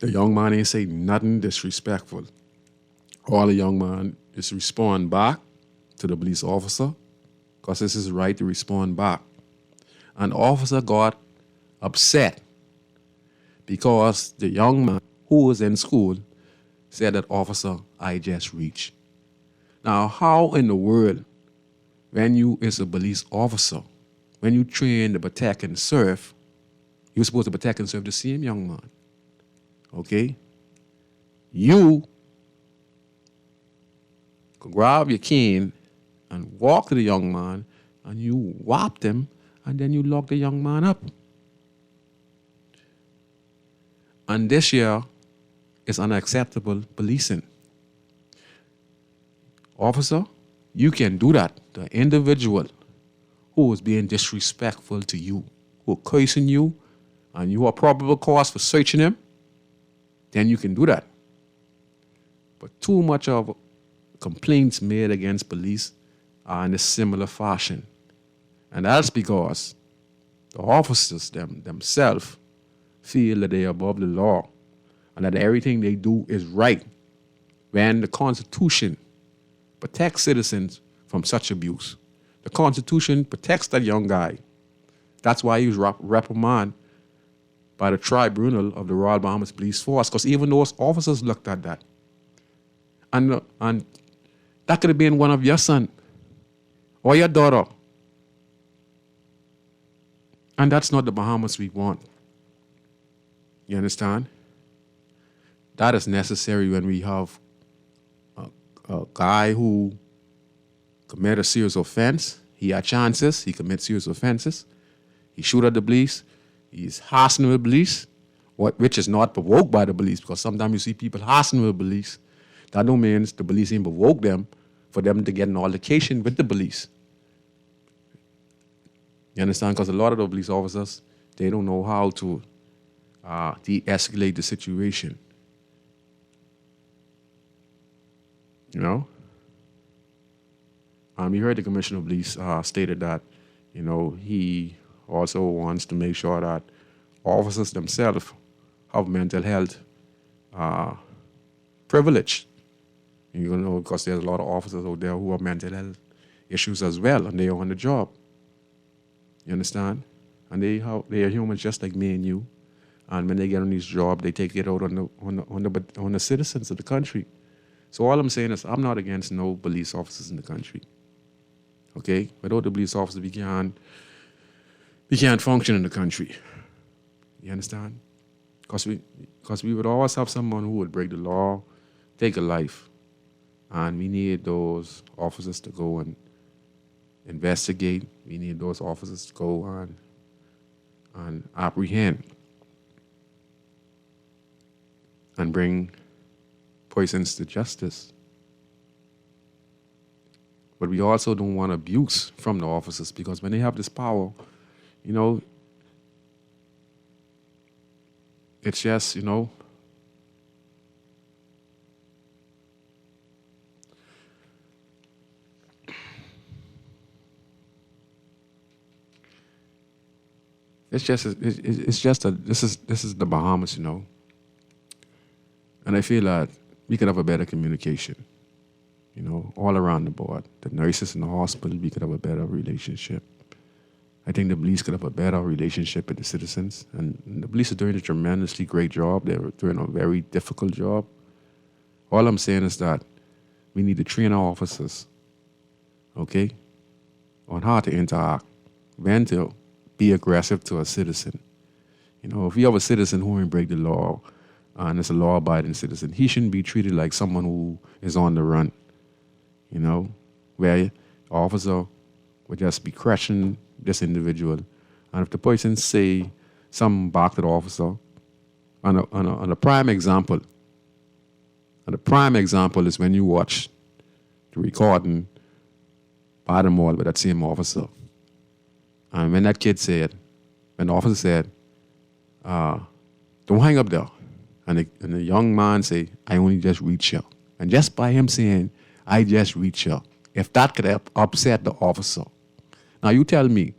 The young man ain't say nothing disrespectful. All the young man is respond back to the police officer because it's his right to respond back. And the officer got upset because the young man who was in school said that, officer, I just reached. Now, how in the world, when you is a police officer, when you train to protect and serve, you're supposed to protect and serve the same young man. Okay? You could grab your cane and walk to the young man and you whopped him and then you lock the young man up. And this year is unacceptable policing. Officer, you can do that. The individual who is being disrespectful to you, who are cursing you, and you are probable cause for searching him, then you can do that. But too much of complaints made against police are in a similar fashion. And that's because the officers themselves feel that they are above the law and that everything they do is right, when the Constitution protects citizens from such abuse. The Constitution protects that young guy. That's why he was reprimanded by the tribunal of the Royal Bahamas Police Force, because even those officers looked at that. And that could have been one of your son or your daughter. And that's not the Bahamas we want. You understand? That is necessary when we have a guy who commit a serious offense. He had chances. He commits serious offenses. He shoot at the police. He's hassling with the police, which is not provoked by the police, because sometimes you see people hassling with the police. That don't mean the police ain't provoke them for them to get an altercation with the police. You understand? Because a lot of the police officers, they don't know how to de-escalate the situation. You know? We heard the Commissioner of Police stated that, he also wants to make sure that officers themselves have mental health privilege. Because there's a lot of officers out there who have mental health issues as well, and they are on the job. You understand? And they are humans just like me and you. And when they get on these jobs, they take it out on the citizens of the country. So all I'm saying is I'm not against no police officers in the country. Okay? Without the police officers, we can't function in the country. You understand? Because we would always have someone who would break the law, take a life. And we need those officers to go and investigate. We need those officers to go and apprehend and bring persons to justice. But we also don't want abuse from the officers, because when they have this power, you know, it's just, you know, this is the Bahamas, you know. And I feel that we could have a better communication, you know, all around the board. The nurses in the hospital, we could have a better relationship. I think the police could have a better relationship with the citizens. And the police are doing a tremendously great job. They're doing a very difficult job. All I'm saying is that we need to train our officers, okay, on how to interact, when to be aggressive to a citizen. You know, if you have a citizen who won't break the law, and it's a law-abiding citizen, he shouldn't be treated like someone who is on the run, you know, where an officer would just be crushing this individual. And if the person say something back to the officer, on a prime example, is when you watch the recording by the mall with that same officer. And when that kid said, when the officer said, don't hang up there. And the young man say, I only just reached here. And just by him saying, I just reached here, if that could have upset the officer. Now you tell me,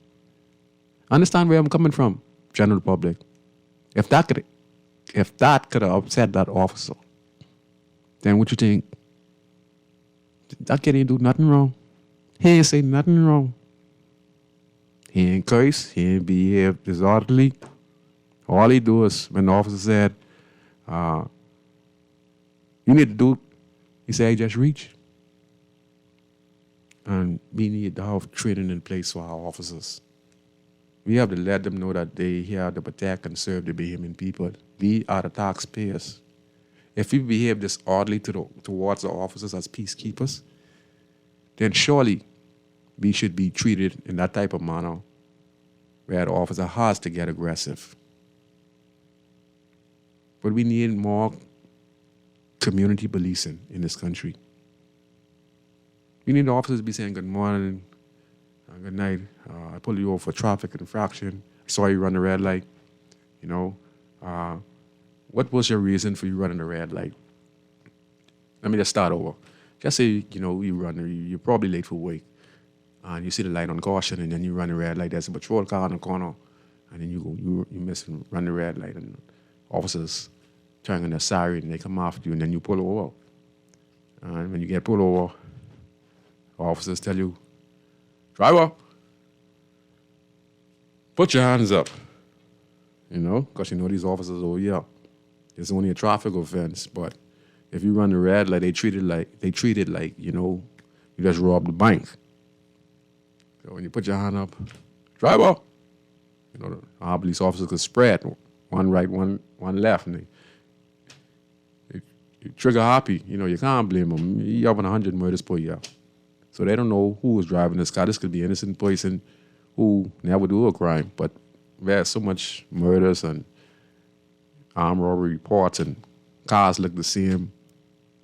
understand where I'm coming from, general public. If that could have upset that officer, then what you think? That kid ain't do nothing wrong. He ain't say nothing wrong. He ain't curse, he ain't behave disorderly. All he do is, when the officer said, you need to do, he said, I just reach. And we need to have training in place for our officers. We have to let them know that they here to protect and serve the Bahamian people. We are the taxpayers. If we behave disorderly towards the officers as peacekeepers, then surely we should be treated in that type of manner where the officer has to get aggressive. But we need more community policing in this country. We need the officers to be saying good morning, good night. I pulled you over for traffic infraction. I saw you run the red light. You know, what was your reason for you running the red light? Let me just start over. Just say, you know, you're probably late for work, and you see the light on caution, and then you run the red light. There's a patrol car in the corner, and then you miss and run the red light, and officers turn on their siren, and they come after you, and then you pull over. And when you get pulled over, officers tell you, driver, put your hands up. You know, because you know these officers over here, it's only a traffic offense, but if you run the red light, they treat it like, you know, you just robbed the bank. So when you put your hand up, driver, you know, our police officers could spread, one right, one left, and they trigger happy. You know, you can't blame them. You're having 100 murders per year. So they don't know who was driving this car. This could be an innocent person who never do a crime, but there's so much murders and armed robbery reports, and cars look the same.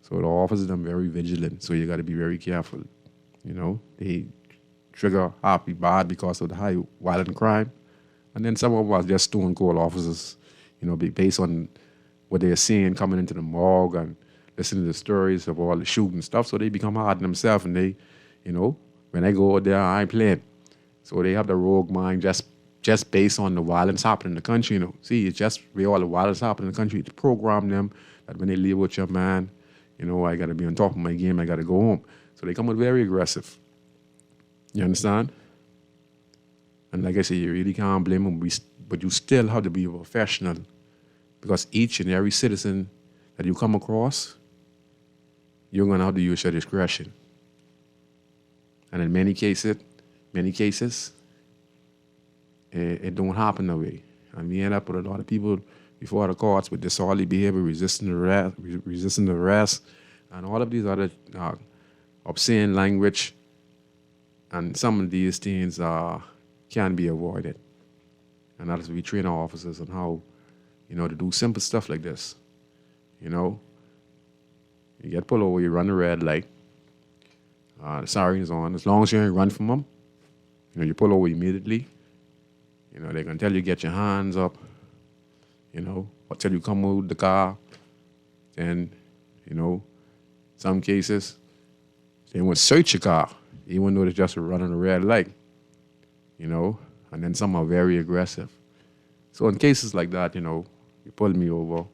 So the officers are very vigilant. So you got to be very careful. You know, they trigger happy bad because of the high violent crime. And then some of us just stone cold officers, you know, based on what they're seeing coming into the morgue and listening to the stories of all the shooting stuff. So they become hard on themselves, and they, you know, when they go out there, I ain't playing. So they have the rogue mind just based on the violence happening in the country, you know. See, it's just where all the violence happening in the country to program them that when they leave with your man, you know, I got to be on top of my game, I got to go home. So they come out very aggressive. You understand? And like I say, you really can't blame them, but you still have to be a professional, because each and every citizen that you come across, you're going to have to use your discretion. And in many cases, it don't happen that way. And we end up with a lot of people before the courts with disorderly behavior, resisting arrest, and all of these other obscene language And some of these things can be avoided. And that's we train our officers on how, to do simple stuff like this. You get pulled over, you run the red light. The siren is on. As long as you ain't run from them, you pull over immediately. They're going to tell you get your hands up, or tell you come out the car. Then, some cases, they won't search your car, even though they're just running a red light, and then some are very aggressive. So in cases like that, you pull me over,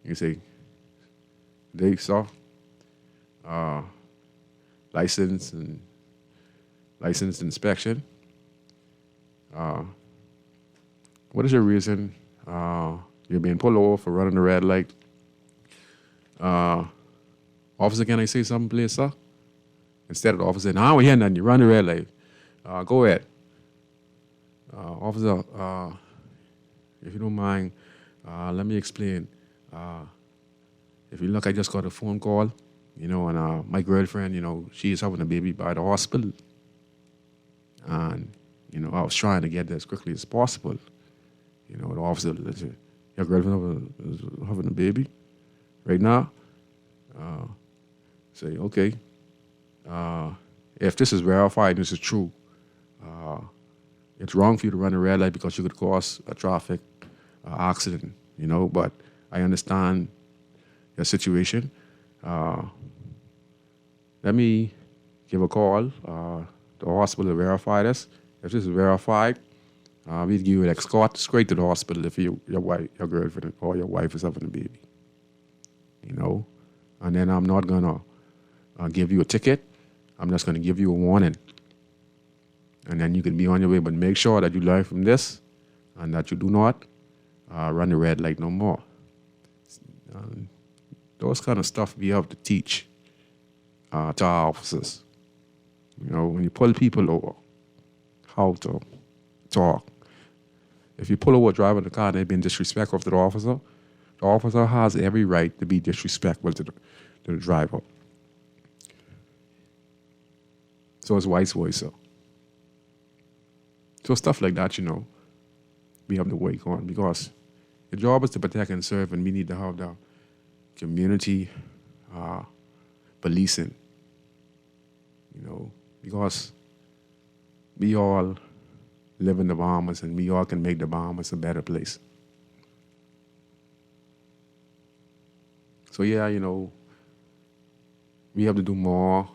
you say, "Dave, sir, license inspection. What is your reason you're being pulled over for running the red light? Officer, can I say something, please, sir?" Instead of the officer saying, "I don't hear nothing, you run the red light. Go ahead. Officer, if you don't mind, let me explain. If you look, I just got a phone call, and my girlfriend, she is having a baby by the hospital. And, I was trying to get there as quickly as possible. The officer said, your girlfriend is having a baby right now?" Say, okay. If this is verified, this is true. It's wrong for you to run a red light because you could cause a traffic accident, but I understand your situation. Let me give a call to the hospital to verify this. If this is verified, we'll give you an escort straight to the hospital if your girlfriend or your wife is having a baby. And then I'm not gonna give you a ticket. I'm just gonna give you a warning. And then you can be on your way, but make sure that you learn from this and that you do not run the red light no more. Those kind of stuff we have to teach to our officers. When you pull people over, how to talk. If you pull over a driver in the car and they've been disrespectful to the officer has every right to be disrespectful to the driver. So it's vice versa. So stuff like that, we have to work on because the job is to protect and serve, and we need to have the community policing, because we all live in the Bahamas and we all can make the Bahamas a better place. So yeah, we have to do more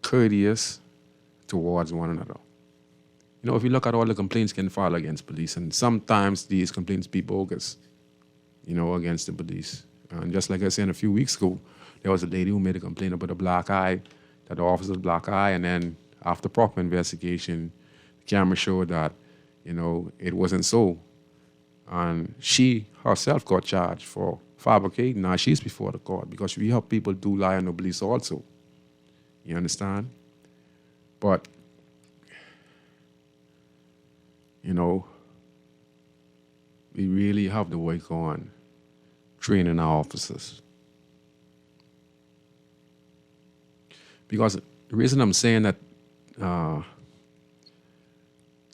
courteous towards one another. If you look at all the complaints can file against police, and sometimes these complaints be bogus, against the police. And just like I said a few weeks ago, there was a lady who made a complaint about a black eye, that the officer's black eye, and then after proper investigation, the camera showed that, it wasn't so. And she herself got charged for fabricating. Now she's before the court because we help people do lie on the police also. You understand? But, we really have to work on training our officers. Because the reason I'm saying that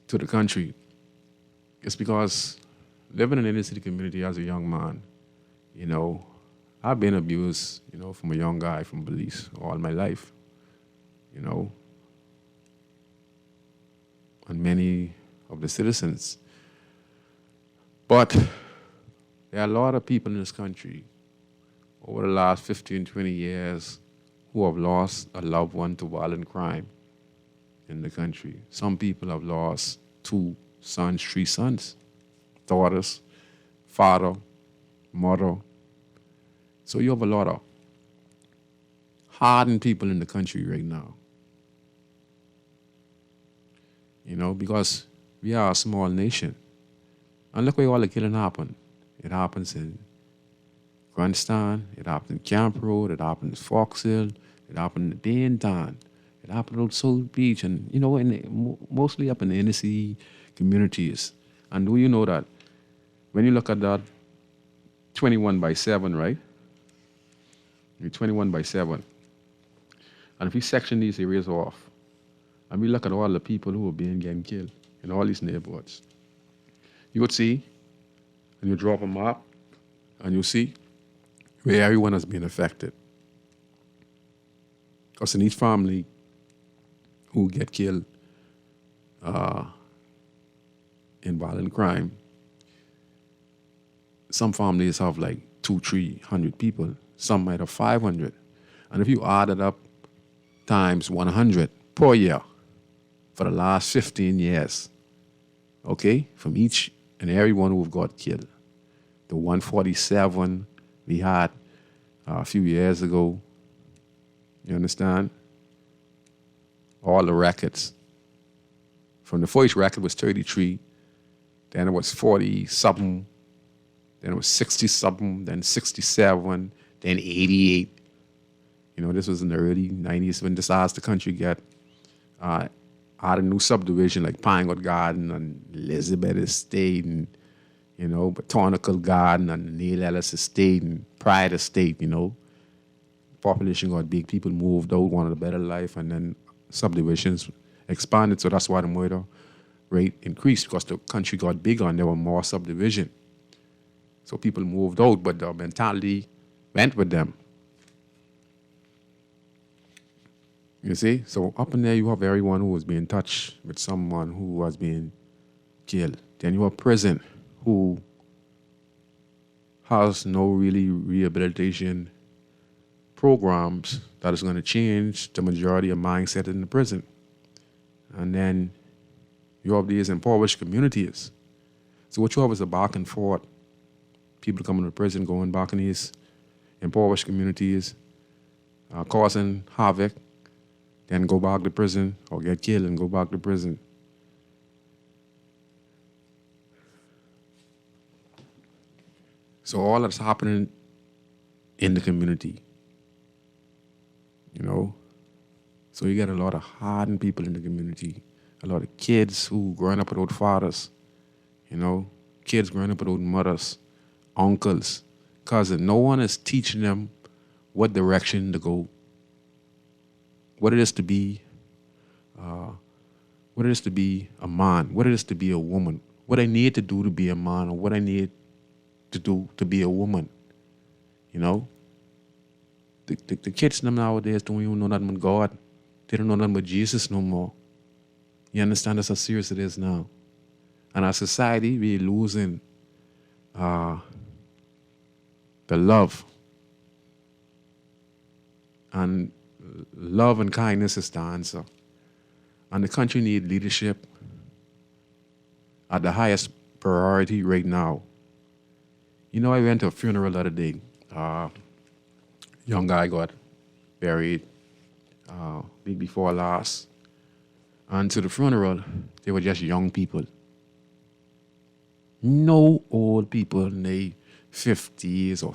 to the country is because living in the inner city community as a young man, I've been abused, from a young guy from police all my life, and many of the citizens. But there are a lot of people in this country over the last 15, 20 years who have lost a loved one to violent crime in the country. Some people have lost 2 sons, 3 sons, daughters, father, mother. So you have a lot of hardened people in the country right now. Because we are a small nation. And look where all the killing happened. It happens in Grandstand, it happened in Camp Road, it happened in Fox Hill, it happened in Dainton, it happened on South Beach, and, mostly up in the inner city communities. And do you know that when you look at that 21/7, right? 21/7, And if we section these areas off, and we look at all the people who are getting killed in all these neighborhoods, you would see, and you drop them up, and you see where everyone has been affected. Because in each family who get killed in violent crime, some families have like 200-300 people. Some might have 500. And if you add it up times 100 per year for the last 15 years, okay, from each and every one who've got killed, the 147 we had a few years ago, you understand? All the records. From the first record was 33, then it was 40-something, then it was 60-something, then 67, then 88. You know, this was in the early 90s when this asked the country get out a new subdivision like Pinewood Garden and Elizabeth Estate and, you know, Botanical Garden and Neil Ellis Estate and Pride Estate, you know. Population got big, people moved out, wanted a better life, and then subdivisions expanded, so that's why the murder rate increased, because the country got bigger and there were more subdivision. So people moved out, but the mentality went with them. You see? So up in there you have everyone who was being touched with someone who was being killed. Then you have prison, who has no really rehabilitation programs that is going to change the majority of mindset in the prison. And then you have these impoverished communities. So what you have is a back and forth. People coming to prison, going back in these impoverished communities, causing havoc, then go back to prison or get killed and go back to prison. So all that's happening in the community, you know. So you get a lot of hardened people in the community, a lot of kids who growing up without fathers, you know, kids growing up without mothers, uncles, cousins. No one is teaching them what direction to go, what it is to be, what it is to be a man, what it is to be a woman, what I need to do to be a man, or what I need to do to be a woman, you know. The kids nowadays don't even know nothing but God. They don't know nothing but Jesus no more. You understand? That's how serious it is now. And our society, we're losing the love. And love and kindness is the answer. And the country needs leadership at the highest priority right now. You know, I went to a funeral the other day. Young guy got buried week before last. And to the funeral, they were just young people. No old people in their 50s or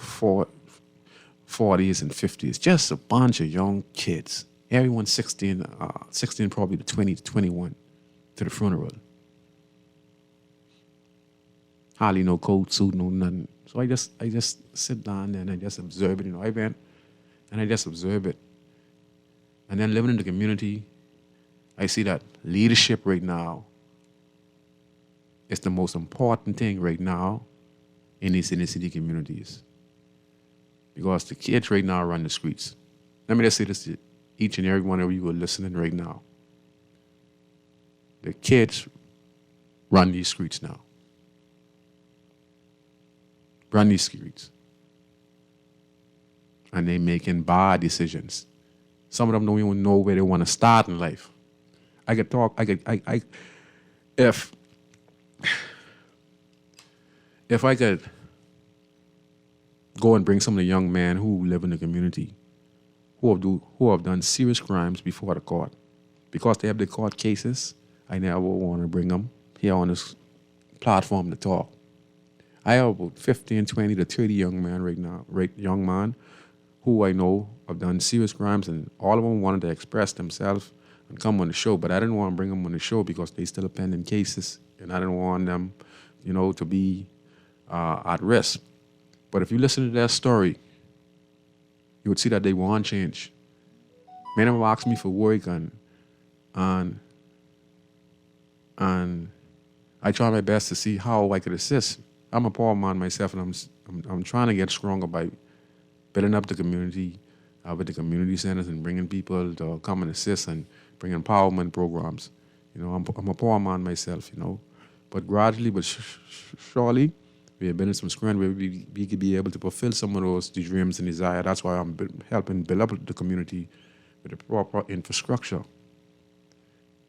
40s and 50s. Just a bunch of young kids. Everyone 16 probably to 20 to 21 to the funeral. Hardly no coat, suit, no nothing. So I just sit down there and I just observe it. You know, I went and I just observe it. And then living in the community, I see that leadership right now is the most important thing right now in these inner city communities. Because the kids right now run the streets. Let me just say this to each and every one of you who are listening right now. The kids run these streets now. Run these streets. And they're making bad decisions. Some of them don't even know where they want to start in life. If I could go and bring some of the young men who live in the community, who have done serious crimes before the court, because they have the court cases, I never want to bring them here on this platform to talk. I have about 15, 20 to 30 young men right now, young man, who I know have done serious crimes, and all of them wanted to express themselves and come on the show, but I didn't want to bring them on the show because they still are pending cases, and I didn't want them, you know, to be at risk. But if you listen to their story, you would see that they want change. many of them ask me for work and and I try my best to see how I could assist. I'm a poor man myself, and I'm trying to get stronger by building up the community with the community centers and bringing people to come and assist and bring empowerment programs. I'm a poor man myself, but gradually but surely we are building some strength where we could be able to fulfill some of those dreams and desire. That's why I'm helping build up the community with the proper infrastructure.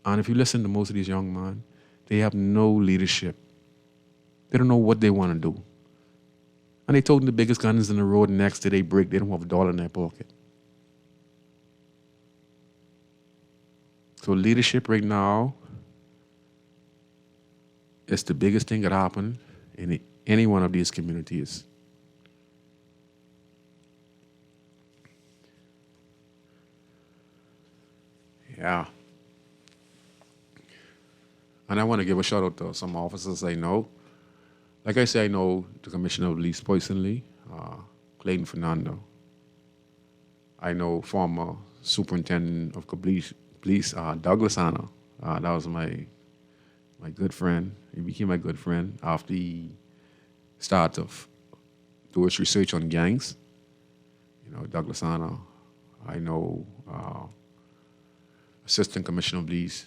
And if you listen to most of these young men, they have no leadership. They don't know what they want to do. And they told them the biggest guns in the road, next day they break, they don't have $1 in their pocket. So leadership right now is the biggest thing that happened in any one of these communities. Yeah. And I want to give a shout out to some officers I know. Like I say, I know the Commissioner of Police personally, Clayton Fernando. I know former Superintendent of Police, Douglas Anna. That was my good friend. He became my good friend after he started to do his research on gangs. Douglas Anna. I know Assistant Commissioner of Police,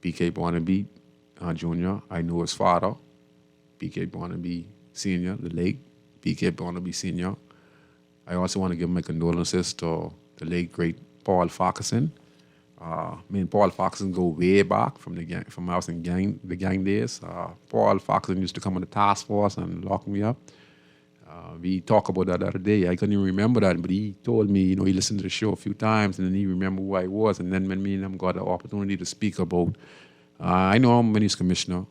B.K. Barnaby Jr. I knew his father, B.K. Barnaby Sr., the late B.K. Barnaby Sr. I also want to give my condolences to the late, great Paul Farquharson. Me and Paul Farquharson go way back from the gang days. Paul Farquharson used to come on the task force and lock me up. We talked about that the other day. I couldn't even remember that, but he told me, he listened to the show a few times, and then he remembered who I was. And then when me and him got the opportunity to speak about, I know I'm his commissioner,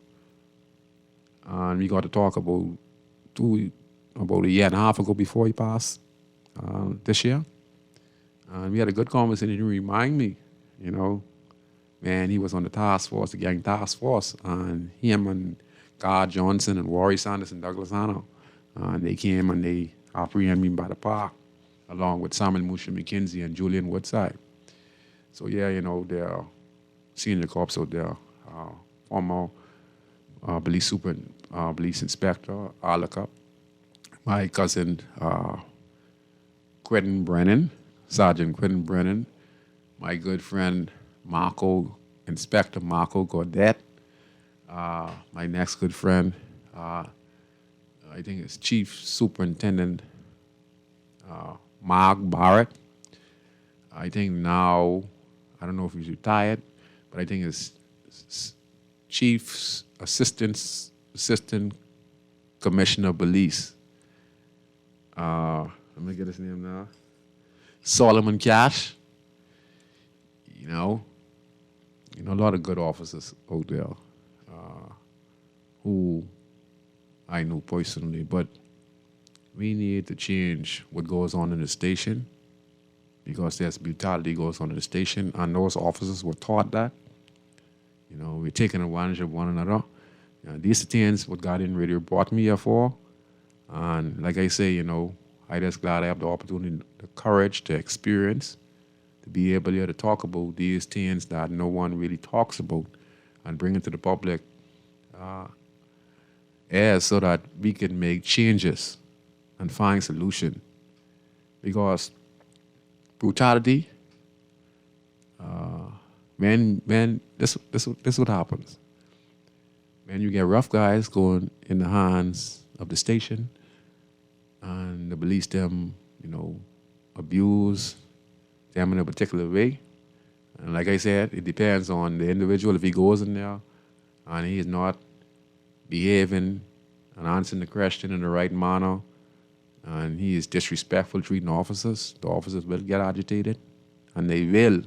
and we got to talk about a year and a half ago before he passed this year. And we had a good conversation. He reminded me, man, he was on the task force, the gang task force, and him and God Johnson and Rory Sanders and Douglas Anna. And they came and they apprehended me by the park, along with Samuel Musha McKenzie and Julian Woodside. So yeah, they're senior cops out there. Former police inspector, Alaka. My cousin, Quentin Brennan, Sergeant Quentin Brennan. My good friend, Inspector Marco Godet. My next good friend, I think it's Chief Superintendent Mark Barrett. I think now, I don't know if he's retired, but I think it's Chief Assistant Commissioner of Police. I'm going to get his name now. Solomon Cash. A lot of good officers out there who I know personally, but we need to change what goes on in the station because there's brutality goes on in the station, and those officers were taught that. We're taking advantage of one another. These are things what God in Radio brought me here for, and like I say, I just glad I have the opportunity, the courage, the experience to be able to talk about these things that no one really talks about and bring it to the public. So that we can make changes and find solution. Because brutality, this what happens. When you get rough guys going in the hands of the station, and the police them, abuse them in a particular way. And like I said, it depends on the individual. If he goes in there and he is not behaving and answering the question in the right manner, and he is disrespectful treating officers, the officers will get agitated and they will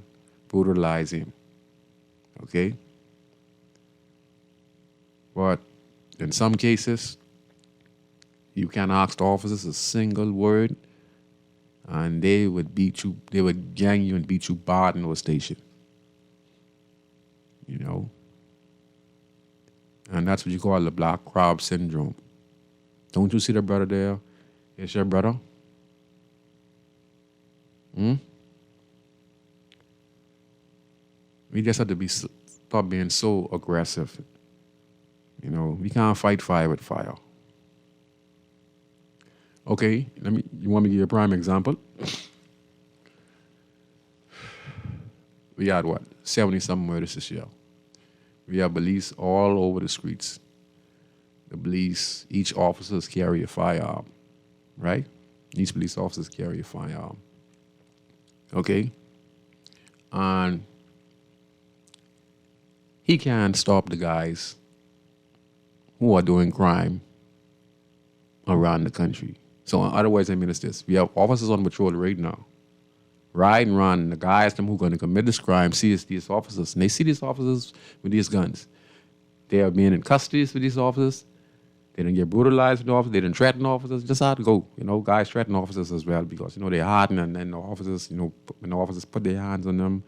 brutalize him. Okay? But in some cases, you can ask the officers a single word and they would beat you, they would gang you and beat you bad in those stations. And that's what you call the black crab syndrome. Don't you see the brother there? It's your brother. We just have to stop being so aggressive. You know, we can't fight fire with fire. Okay, you want me to give you a prime example? We had what? 70-some murders this year. We have police all over the streets. The police, each officers carry a firearm, right? Each police officers carry a firearm. Okay? And he can't stop the guys who are doing crime around the country. So otherwise, I mean, it's this. We have officers on patrol right now. Ride and run. The guys them who are going to commit this crime see these officers. And they see these officers with these guns. They are being in custody with these officers. They didn't get brutalized with the officers. They didn't threaten officers. Just how to go. You know, guys threaten officers as well because, you know, they're hardened and then the officers, you know, when the officers put their hands on them,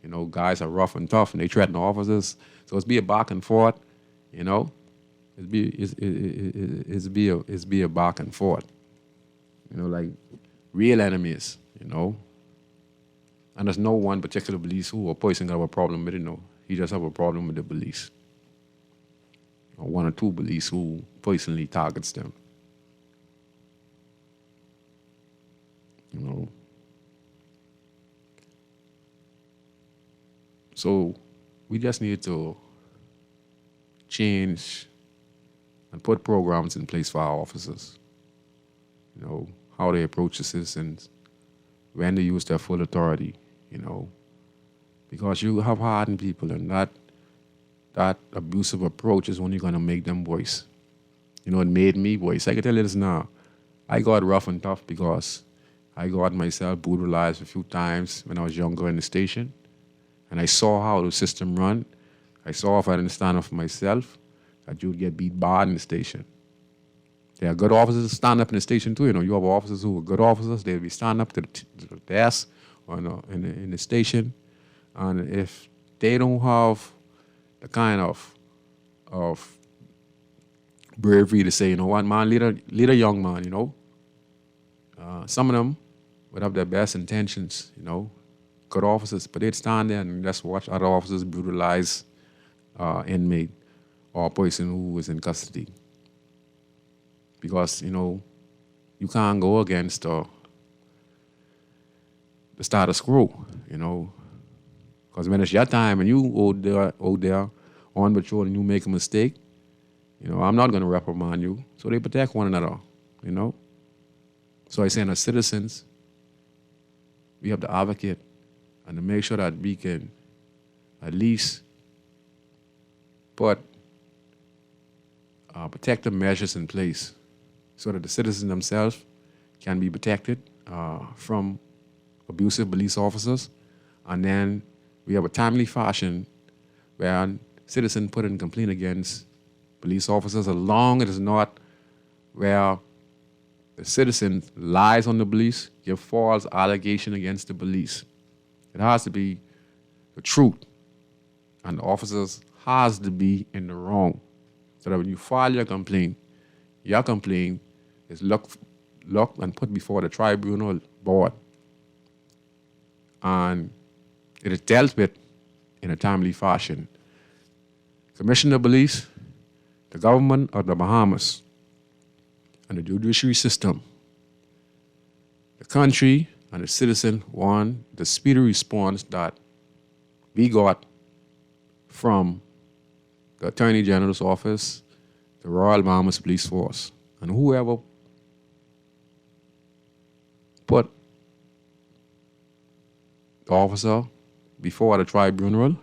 you know, guys are rough and tough and they threaten the officers. So it's be a back and forth, you know. It's be a back and forth. You know, like real enemies, you know. And there's no one particular police who or person got a problem with it, no. He just have a problem with the police. Or one or two police who personally targets them. You know. So we just need to change and put programs in place for our officers. You know, how they approach the citizens, when they use their full authority, you know. Because you have hardened people and that abusive approach is only going to make them worse. You know, it made me worse. I can tell you this now. I got rough and tough because I got myself brutalized a few times when I was younger in the station. And I saw how the system run. I saw if I didn't stand up for myself, that you'd get beat bad in the station. There are good officers that stand up in the station too. You know, you have officers who are good officers. They'll be standing up to the desk or in the station. And if they don't have the kind of bravery to say, you know what, man, lead a young man, you know. Some of them would have their best intentions, you know, good officers, but they'd stand there and just watch other officers brutalize inmate or person who is in custody. Because, you know, you can't go against the status quo, you know. Because when it's your time and you out there on patrol and you make a mistake, you know, I'm not going to reprimand you. So they protect one another, you know. So I say, as citizens, we have to advocate and to make sure that we can at least put protective measures in place so that the citizens themselves can be protected from abusive police officers. And then we have a timely fashion where citizens put in complaint against police officers as long as it's not where the citizen lies on the police, give false allegation against the police. It has to be the truth. And the officers has to be in the wrong. So that when you file your complaint is looked and put before the tribunal board. And it is dealt with in a timely fashion. Commissioner of Police, the government of the Bahamas, and the judiciary system, the country and the citizen want the speedy response that we got from the Attorney General's office, the Royal Bahamas Police Force, and whoever put the officer before the tribunal.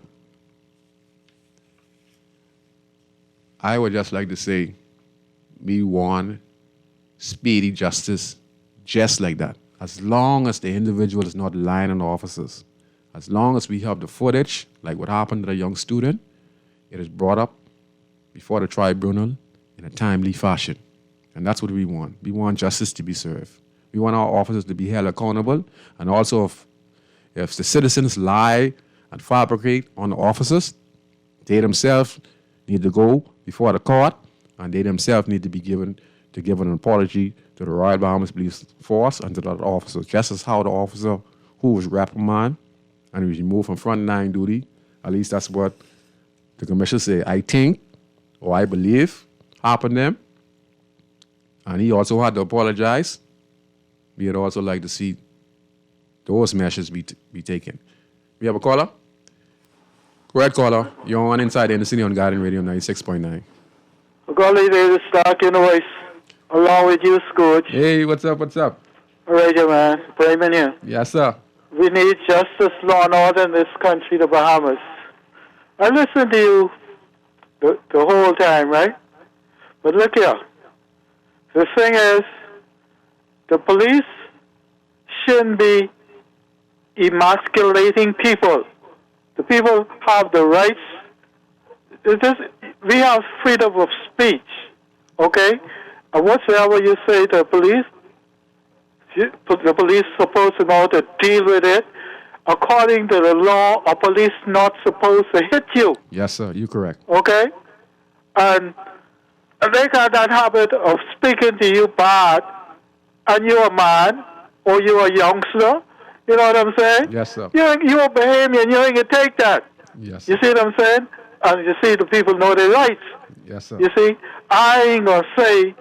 I would just like to say we want speedy justice just like that. As long as the individual is not lying on the officers, as long as we have the footage, like what happened to the young student, it is brought up before the tribunal in a timely fashion. And that's what we want. We want justice to be served. We want our officers to be held accountable. And also if the citizens lie and fabricate on the officers, they themselves need to go before the court and they themselves need to be given an apology to the Royal Bahamas Police Force and to the officer, just as how the officer who was reprimanded and he was removed from frontline duty At least that's what the commissioner say. I think, or I believe, happened to them. And he also had to apologize. We'd also like to see those measures be taken. We have a caller? Go ahead, caller. You're on Inside in the City on Garden Radio 96.9. Golly, David Stark in the voice, along with you, Scrooge. Hey, what's up? All right, man. Prime Minister. Yes, sir. We need justice, law, and order in this country, the Bahamas. I listened to you the whole time, right? But look here. The thing is, the police shouldn't be emasculating people. The people have the rights. We have freedom of speech, okay? And whatsoever you say to the police supposed to know how to deal with it. According to the law, a police not supposed to hit you. Yes, sir. You're correct. Okay? And they got that habit of speaking to you bad, and you're a man, or you're a youngster. You know what I'm saying? Yes, sir. You're a Bahamian. You ain't going to take that. Yes. You see what I'm saying? And you see, the people know their rights. Yes, sir. You see, I ain't going to say,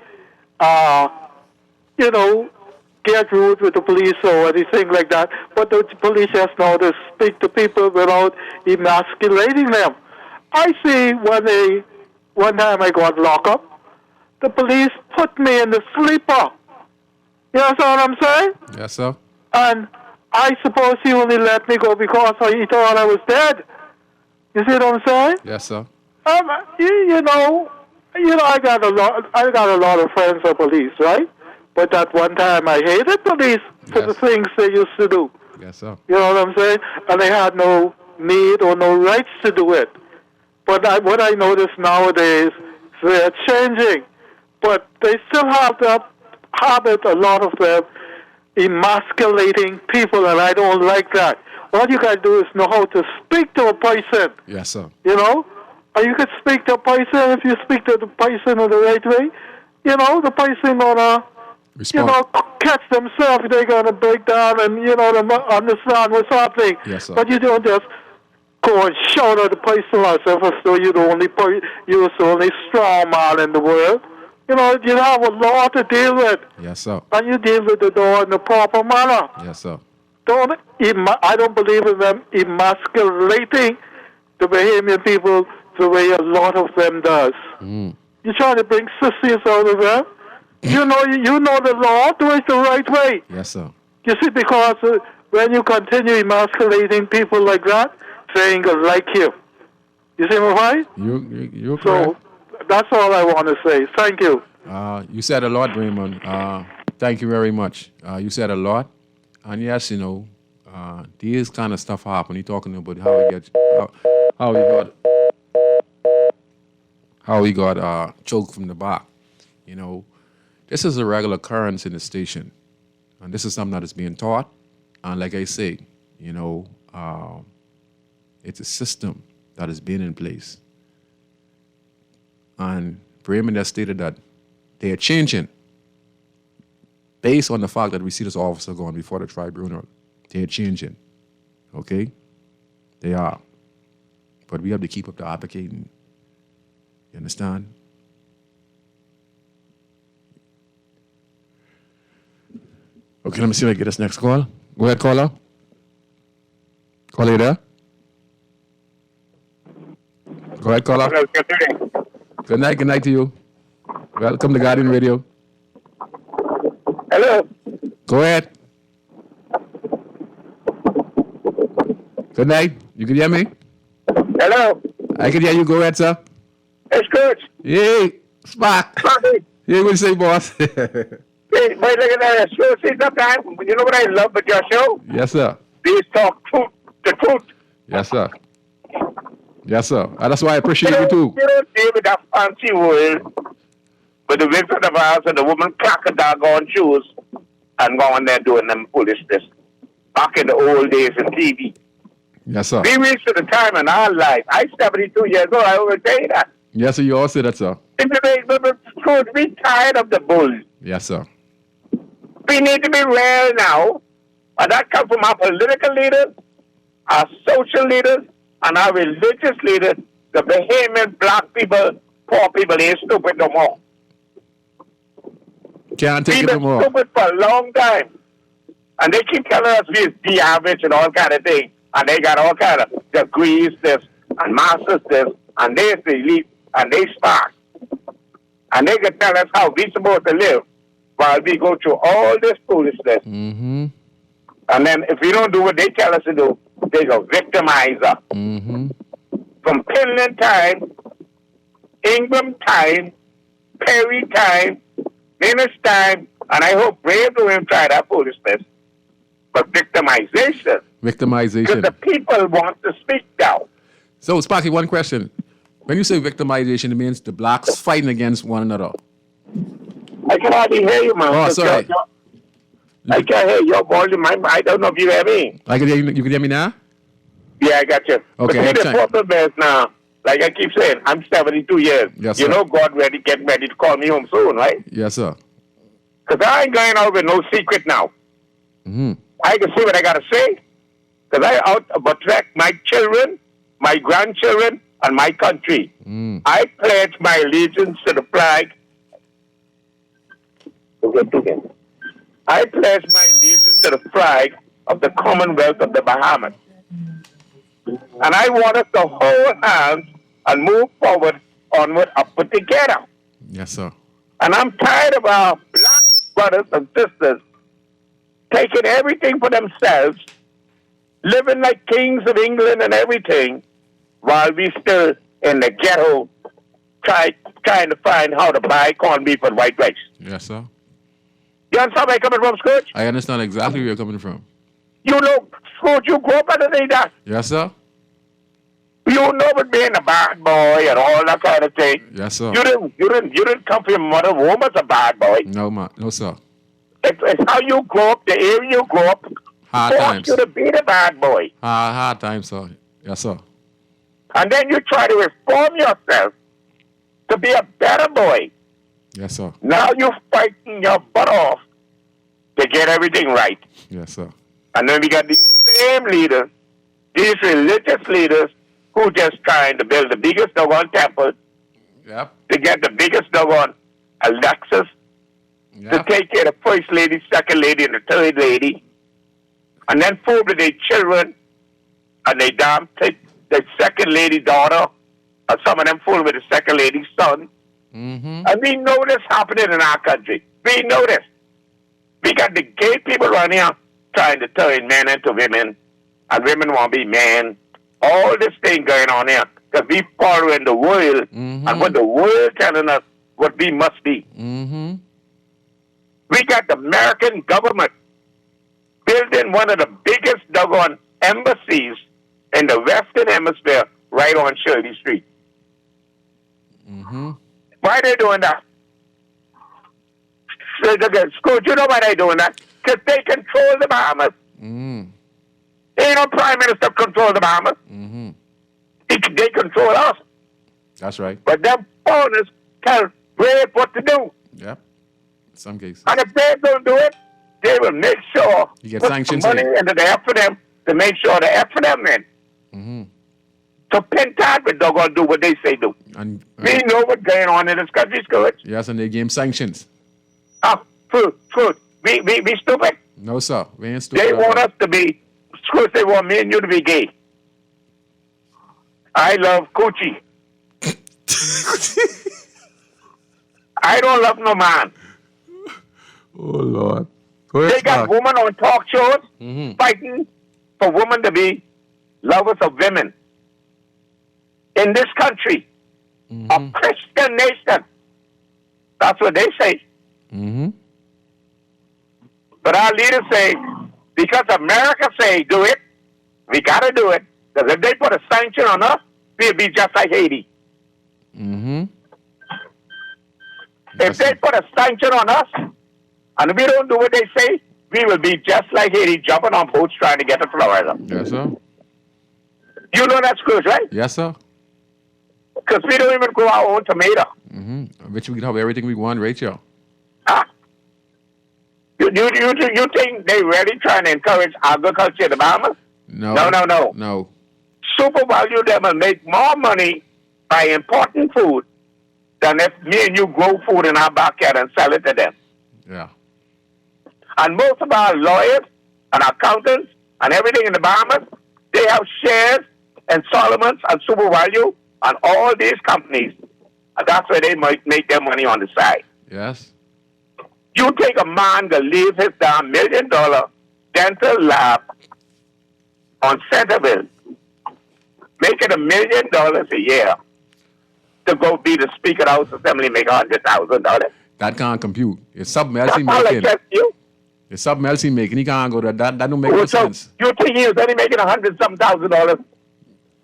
get rude with the police or anything like that, but the police just know how to speak to people without emasculating them. I see one time I got locked up, the police put me in the sleeper. You know what I'm saying? Yes, sir. And I suppose he only let me go because he thought I was dead. You see what I'm saying? Yes, sir. I got a lot of friends of police, right? But that one time I hated police for the things they used to do. Yes, sir. You know what I'm saying? And they had no need or no rights to do it. But what I notice nowadays, they're changing. But they still have that habit, a lot of them, emasculating people, and I don't like that. What you got to do is know how to speak to a person. Yes, sir. You know? And you can speak to a person, if you speak to the person in the right way, the person gonna catch themselves. They're going to break down and, understand what's happening. Yes, sir. But you don't just go and shout at the person as though you're the only strong man in the world. You have a law to deal with. Yes, sir. And you deal with the law in the proper manner. Yes, sir. I don't believe in them emasculating the Bahamian people the way a lot of them does. You're trying to bring sissies out of them. You know the law, do it the right way. Yes, sir. You see, because when you continue emasculating people like that, they ain't gonna like you. You see my point? You're correct. So that's all I want to say. Thank you. You said a lot, Raymond. Thank you very much. You said a lot. And yes, these kind of stuff happen. You're talking about how he got choked from the back. This is a regular occurrence in the station. And this is something that is being taught. And like I say, it's a system that has been in place. And Bremen has stated that they are changing based on the fact that we see this officer going before the tribunal. They are changing. Okay? They are. But we have to keep up the advocating. You understand? Okay, let me see if I get this next call. Go ahead, caller. Caller, you there? Go ahead, caller. Good night to you. Welcome to Guardian Radio. Hello. Go ahead. Good night. You can hear me? Hello. I can hear you. Go ahead, sir. Hey, Scrooge. Yay. Spark. Yeah, what you say, boss? Hey, but look at that. Scrooge, see, sometimes, you know what I love about your show? Yes, sir. These talk the truth. Yes, sir. Yes, sir. And that's why I appreciate you, too. You don't deal with that fancy world with the victim of the house and the woman cracking doggone shoes and going there doing them foolishness. Back in the old days in TV. Yes, sir. We reached to the time in our life. I'm 72 years old. I always say that. Yes, sir. You all say that, sir. Scrooge, we tired of the bull. Yes, sir. We need to be real now. And that comes from our political leaders, our social leaders, and our religious leaders, the Bahamian black people, poor people, ain't stupid no more. Can't take We've it no been more. stupid for a long time. And they keep telling us we're the average and all kind of things. And they got all kind of degrees, this, and masters, this, and they're the elite, and they smart. And they can tell us how we supposed to live while we go through all this foolishness. Mm-hmm. And then if we don't do what they tell us to do, they go victimize us. Mm-hmm. From Finland time, Ingram time, Perry time, Dennis time, and I hope Brave don't even try that foolishness. But victimization. Because Victimization. the people want to speak now. So, Sparky, one question. When you say victimization, it means the blacks fighting against one another. I can hardly hear you, man. Oh, sorry. I can't hear your volume. I don't know if you hear me. I can hear you. You can hear me now? Yeah, I got you. Okay, But see, the excellent. problem is now, like I keep saying, I'm 72 years. Yes, you sir. know God getting ready to call me home soon, right? Yes, sir. Because I ain't going out with no secret now. Mm-hmm. I can say what I got to say. Because I out to protect my children, my grandchildren, and my country. Mm. I pledge my allegiance to the flag. I pledge my allegiance to the flag of the Commonwealth of the Bahamas. And I want us to hold hands and move forward, onward, upward together. Yes, sir. And I'm tired of our black brothers and sisters taking everything for themselves, living like kings of England and everything, while we still in the ghetto trying to find how to buy corned beef and white rice. Yes, sir. You understand where I'm coming from, Scrooge? I understand exactly where you're coming from. You know, Scrooge, you grew up underneath that. Yes, sir. You know what being a bad boy and all that kind of thing. Yes, sir. You didn't come from your mother womb as a bad boy. No, ma. No, sir. It's how you grow up, the area you grow up, Hard forced times. you to be the bad boy. Hard times, sir. Yes, sir. And then you try to reform yourself to be a better boy. Yes, sir. Now you're fighting your butt off to get everything right. Yes, sir. And then we got these same leaders, these religious leaders, who just trying to build the biggest doggone temple Yep. to get the biggest doggone Alexis, to Yep. take care of the first lady, second lady, and the third lady, and then fool with their children, and they damn take the second lady daughter, and some of them fool with the second lady's son. Mm-hmm. And we know this happening in our country. We know this. We got the gay people around here trying to turn men into women, and women want to be men. All this thing going on here, because we following the world, Mm-hmm. and what the world telling us what we must be. Mm-hmm. We got the American government building one of the biggest doggone embassies in the Western Hemisphere right on Shirley Street. Mm-hmm. Why they doing that? Scrooge, you know why they doing that? Because they control the Bahamas. Mm. Ain't no prime minister control the Bahamas. Mm-hmm. They control us. That's right. But them foreigners tell Brave what to do. Yep. In some cases. And if they don't do it, they will make sure You get put sanctions some money in. into the F for them to make sure the F for them in. Mm-hmm. So Pentad will doggone do what they say do. And We know what's going on in this country, Scrooge. yes, and they gave him sanctions. Fruit. We stupid. No, sir. We ain't stupid. They at want all. us to be, Scrooge, they want me and you to be gay. I love coochie. I don't love no man. Oh, Lord. Go ahead, They got Spark. women on talk shows Mhm. fighting for women to be lovers of women. In this country, a Christian nation. That's what they say. Mm-hmm. But our leaders say, because America say do it, we got to do it. Because if they put a sanction on us, we'll be just like Haiti. Mm-hmm. If they put a sanction on us, and we don't do what they say, we will be just like Haiti, jumping on boats trying to get to Florida. Yes, sir. You know that, Scrooge, right? Yes, sir. Because we don't even grow our own tomato. Mm-hmm. I bet you we can have everything we want, Rachel. Huh? You think they really trying to encourage agriculture in the Bahamas? No. No. No. Super value them will make more money by importing food than if me and you grow food in our backyard and sell it to them. Yeah. And most of our lawyers and accountants and everything in the Bahamas, they have shares in Solomon's and Super Value and all these companies. And that's where they might make their money on the side. Yes. You take a man that leaves his damn $1 million dental lab on Centerville, making $1 million a year to go be the Speaker of the House Assembly, make $100,000. That can't compute. It's something else he That's all I making. said to you. It's something else he making. He can't go to that. That don't make no So sense. you think he was only making $100,000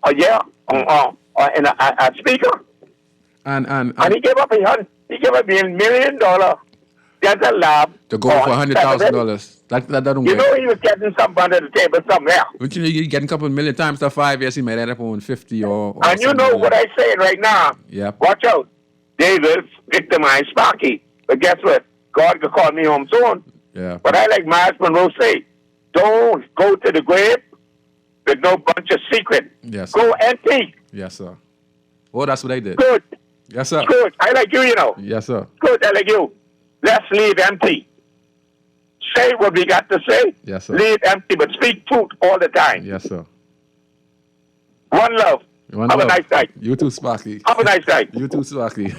a year in a Speaker? And he gave up $1 million dental lab to go for $100,000. That don't You make. know he was getting something under the table somewhere. But you know, you getting a couple million times to 5 years, he might end up on 50 or And you know what I say right now. Yep. Watch out. They will victimize Sparky. But guess what? God could call me home soon. Yeah. But I like Miles Monroe say, don't go to the grave with no bunch of secret. Yes. Go empty. Yes, sir. Oh, that's what I did. Good. Yes, sir. Good. I like you, you know. Yes, sir. Good. I like you. Let's leave empty. Say what we got to say. Yes, sir. Leave empty, but speak truth all the time. Yes, sir. One love. One Have love. a nice night. You too, Sparky. Have a nice night. You too, Sparky.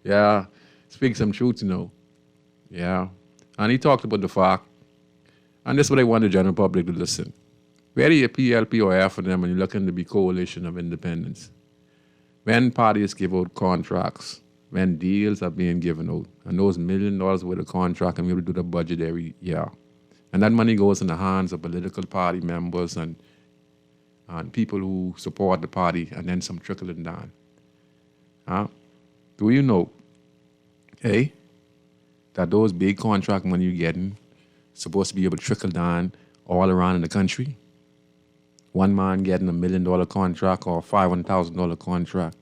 Yeah. Speak some truth, you know. Yeah. And he talked about the fact, and this is what I want the general public to listen. Whether you're PLP or F for them and you're looking to be coalition of independence, when parties give out contracts, when deals are being given out, and those $1 million worth of contract, and we will do the budget every year. And that money goes in the hands of political party members and people who support the party, and then some trickling down. Do you know, hey, that those big contract money you're getting supposed to be able to trickle down all around in the country? One man getting $1 million contract or $500,000 contract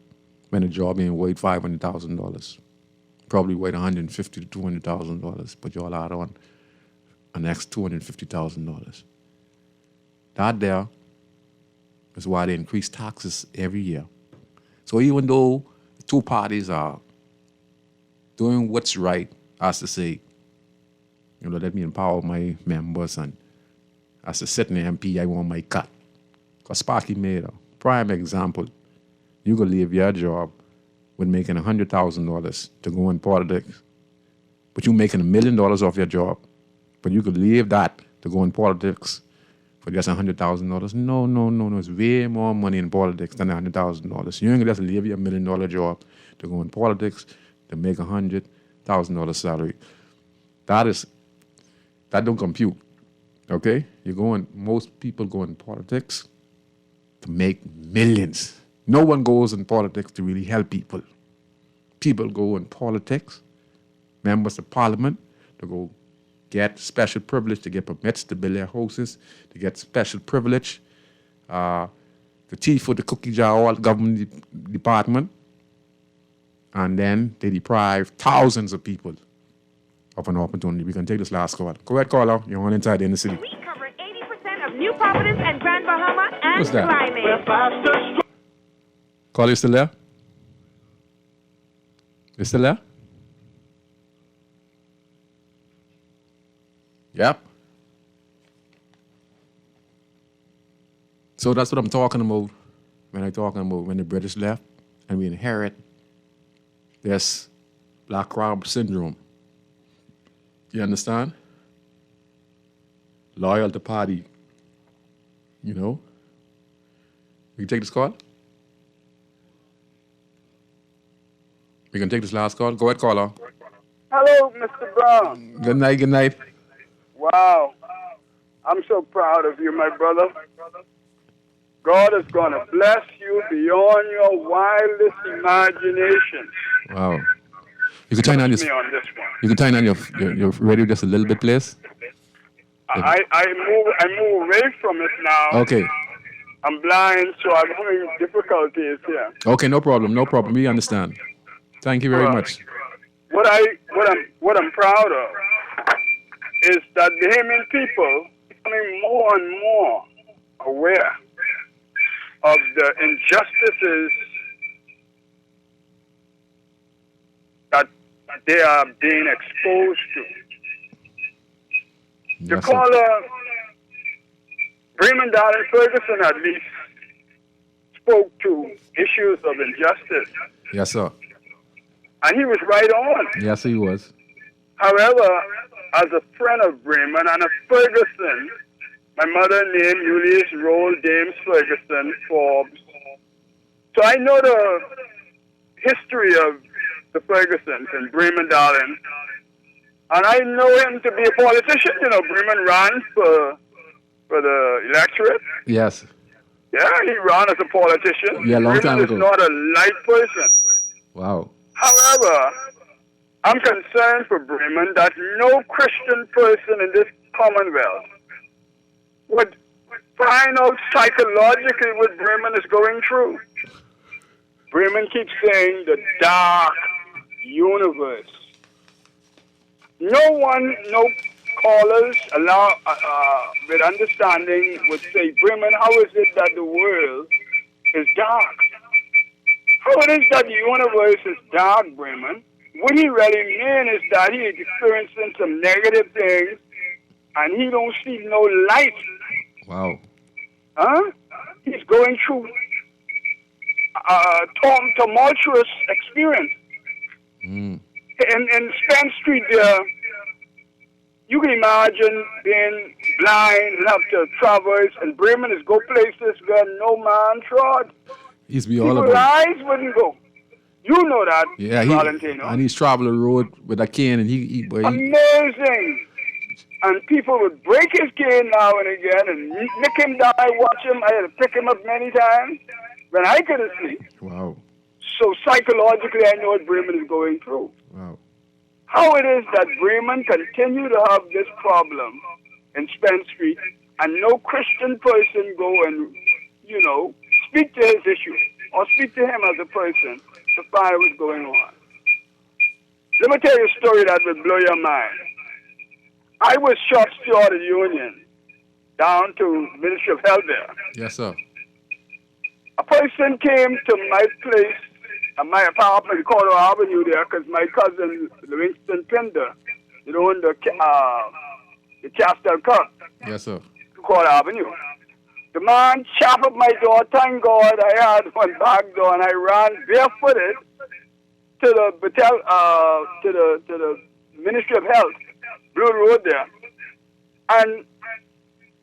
when the job ain't worth $500,000. Probably worth $150,000 to $200,000, but y'all add on an extra $250,000. That there is why they increase taxes every year. So even though the two parties are doing what's right, as to say, let me empower my members, and as a sitting MP, I want my cut. Because Sparky made a prime example. You could leave your job with making $100,000 to go in politics, but you're making $1 million off your job, but you could leave that to go in politics for just $100,000. No. It's way more money in politics than $100,000. You ain't gonna just leave your $1 million job to go in politics to make $100,000 salary. That don't compute. Okay? Most people go in politics to make millions. No one goes in politics to really help people. People go in politics, members of parliament, to go get special privilege, to get permits to build their houses, to get special privilege, the tea for the cookie jar, all government department, and then they deprive thousands of people of an opportunity. We can take this last call. Go ahead, caller. You're on Inside the Inner City. We cover 80% of New Providence and Grand Bahama and What's that? Climate. Call, you still there? You still there? Yep. So that's what I'm talking about when the British left and we inherit this black crowd syndrome. You understand? Loyal to party. You know? We can take this call? We can take this last call. Go ahead, caller. Hello, Mr. Brown. Good night, good night. Wow. I'm so proud of you, my brother. God is going to bless you beyond your wildest imagination. Wow. You can turn on Me on this one. You can turn on your radio just a little bit, please. I move away from it now. Okay. I'm blind, so I'm having difficulties here. Okay, no problem. We understand. Thank you very much. What I'm proud of is that the Bahamian people are becoming more and more aware of the injustices that they are being exposed to. The Yes, sir. caller, Bremen Darren Ferguson, at least spoke to issues of injustice, Yes, sir. and he was right on. Yes, he was. However, as a friend of Bremen and of Ferguson, my mother named Julius Roll James Ferguson Forbes. So I know the history of the Fergusons and Bremen Darling. And I know him to be a politician. You know, Bremen ran for the electorate. Yes. Yeah, he ran as a politician. Yeah, long time Bremen ago. is not a light person. Wow. However, I'm concerned for Bremen that no Christian person in this Commonwealth would find out psychologically what Bremen is going through. Bremen keeps saying the dark universe. No one, no callers with understanding would say, Bremen, how is it that the world is dark? How it is that the universe is dark, Bremen? What he really mean is that he is experiencing some negative things and he don't see no light. Wow. Huh? He's going through a tumultuous experience. Mm. In Spence Street there, you can imagine being blind and have to traverse, and Bremen is go places where no man trod. He's be all People's about. eyes wouldn't go. You know that, Yeah, Valentino. and he's traveling the road with a cane, and he Amazing. And people would break his cane now and again and nick him down. I watch him. I had to pick him up many times when I couldn't see. Wow. So psychologically, I know what Bremen is going through. Wow. How it is that Bremen continue to have this problem in Spence Street and no Christian person go and, you know, speak to his issue or speak to him as a person to find what's going on. Let me tell you a story that will blow your mind. I was shop steward at the Union down to Ministry of Health there. Yes, sir. A person came to my place, my apartment, Corridor Avenue there, because my cousin, Livingston Pinder, you know, in the Castle Cup, Yes, sir. Corridor Avenue. The man chopped up my door. Thank God I had one back door, and I ran barefooted to the Ministry of Health, Blue Road there. And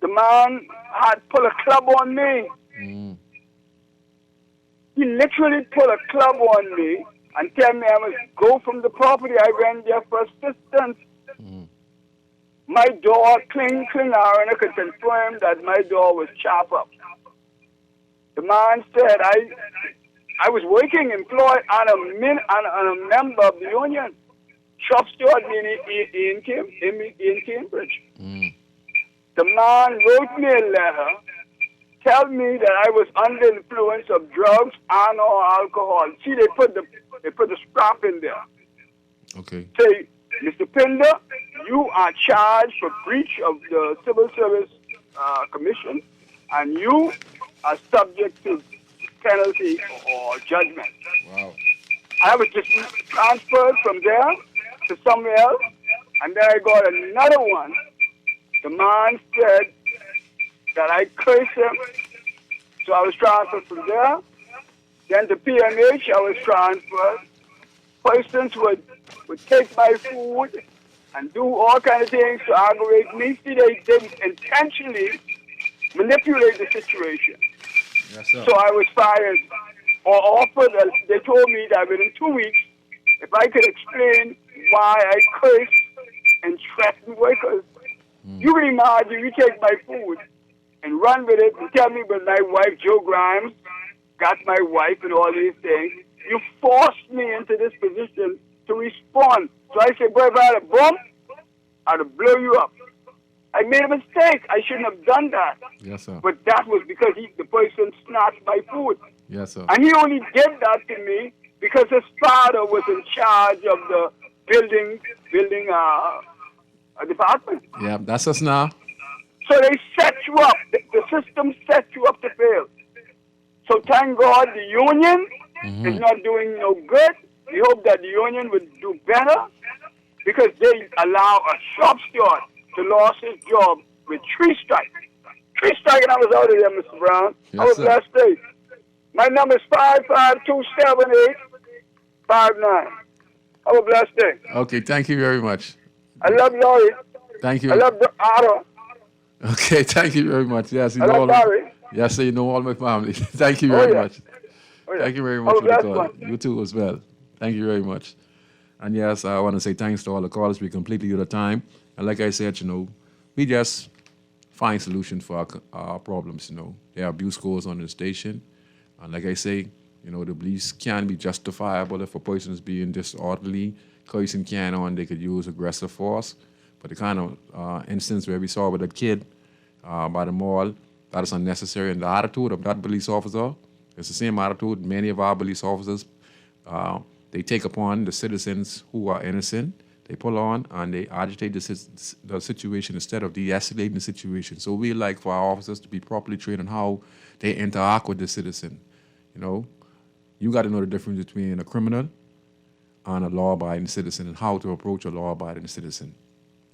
the man had pulled a club on me. Mm. He literally pulled a club on me and tell me I must go from the property. I went there for assistance. Mm. My door, cling, and I could confirm that my door was chopped up. The man said I was working employed and a member of the union. Shop steward in Cambridge. Mm. The man wrote me a letter, tell me that I was under influence of drugs and or alcohol. See, they put the strap in there. Okay. Say, Mr. Pinder, you are charged for breach of the Civil Service Commission, and you are subject to penalty or judgment. Wow. I was just transferred from there to somewhere else, and then I got another one. The man said that I cursed him, so I was transferred from there. Then to PMH, I was transferred. Persons would take my food and do all kinds of things to aggravate me. See, they intentionally manipulate the situation. Yes, sir. So I was fired or offered. They told me that within 2 weeks, if I could explain why I cursed and threatened workers. You can imagine, you take my food and run with it and tell me when my wife, Joe Grimes, got my wife and all these things. You forced me into this position to respond. So I said, boy, if I had a bomb, I'd have blow you up. I made a mistake. I shouldn't have done that. Yes, sir. But that was because the person snatched my food. Yes, sir. And he only did that to me because his father was in charge of the building department. Yeah, that's us now. So they set you up. The system set you up to fail. So thank God the union is not doing no good. We hope that the union will do better because they allow a shop steward to lose his job with 3 strikes. 3 strikes and I was out of there, Mr. Brown. Yes, Have a sir. blessed day. My number is 5527859. Have a blessed day. Okay, thank you very much. I love Laurie. Thank you. I love Otto. Okay, thank you very much. Yes, you I know love all. Barry. Yes, sir, you know all my family. Thank you very yeah. much. Oh, yeah. Thank you very Have much a for the blessed call. one. You too as well. Thank you very much. And yes, I want to say thanks to all the callers. We completely out of time. And like I said, we just find solutions for our problems. There are abuse scores on the station. And like I say, the police can be justifiable if a person is being disorderly, cursing can on, they could use aggressive force. But the kind of instance where we saw with a kid by the mall, that is unnecessary. And the attitude of that police officer is the same attitude many of our police officers, they take upon the citizens who are innocent. They pull on and they agitate the situation instead of de-escalating the situation. So we like for our officers to be properly trained on how they interact with the citizen. You got to know the difference between a criminal and a law-abiding citizen and how to approach a law-abiding citizen.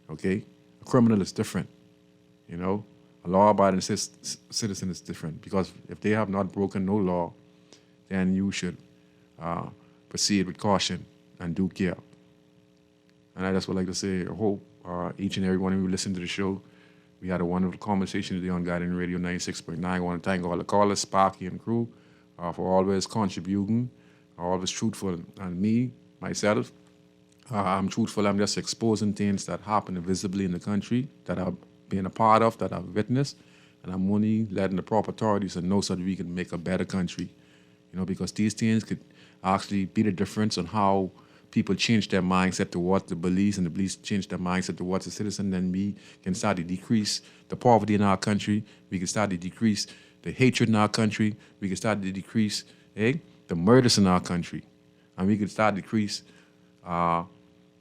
Okay? A criminal is different. A law-abiding citizen is different because if they have not broken no law, then you should proceed with caution and due care. And I just would like to say, I hope each and every one of you listen to the show. We had a wonderful conversation today on Guiding Radio 96.9. I want to thank all the callers, Sparky and crew, for always contributing, always truthful. And me, myself, I'm truthful. I'm just exposing things that happen visibly in the country that I've been a part of, that I've witnessed. And I'm only letting the proper authorities know so that we can make a better country. Because these things could actually be the difference on how people change their mindset towards the police and the police change their mindset towards the citizen. Then we can start to decrease the poverty in our country. We can start to decrease the hatred in our country. We can start to decrease the murders in our country. And we can start to decrease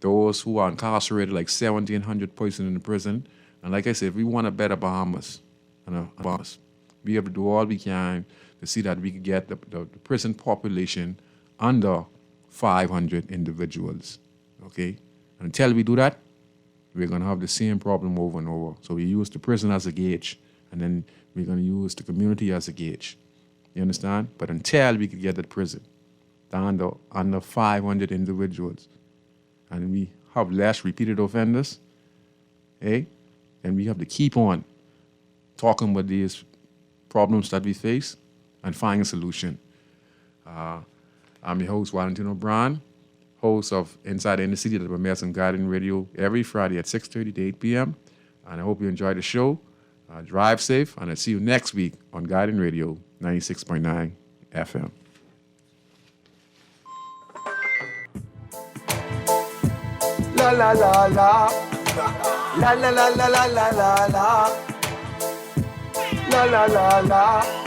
those who are incarcerated, like 1,700 persons in the prison. And like I said, if we want a better Bahamas, we have to do all we can to see that we can get the prison population under 500 individuals, okay? And until we do that, we're going to have the same problem over and over. So we use the prison as a gauge, and then we're going to use the community as a gauge. You understand? But until we can get that prison down to under 500 individuals, and we have less repeated offenders, and we have to keep on talking about these problems that we face and find a solution. I'm your host, Valentino Brown, host of Inside the Inner City at the American Guiding Radio every Friday at 6:30 to 8 p.m. And I hope you enjoy the show. Drive safe, and I'll see you next week on Guiding Radio 96.9 FM. La la la la. La la la la la la la la. La la la la.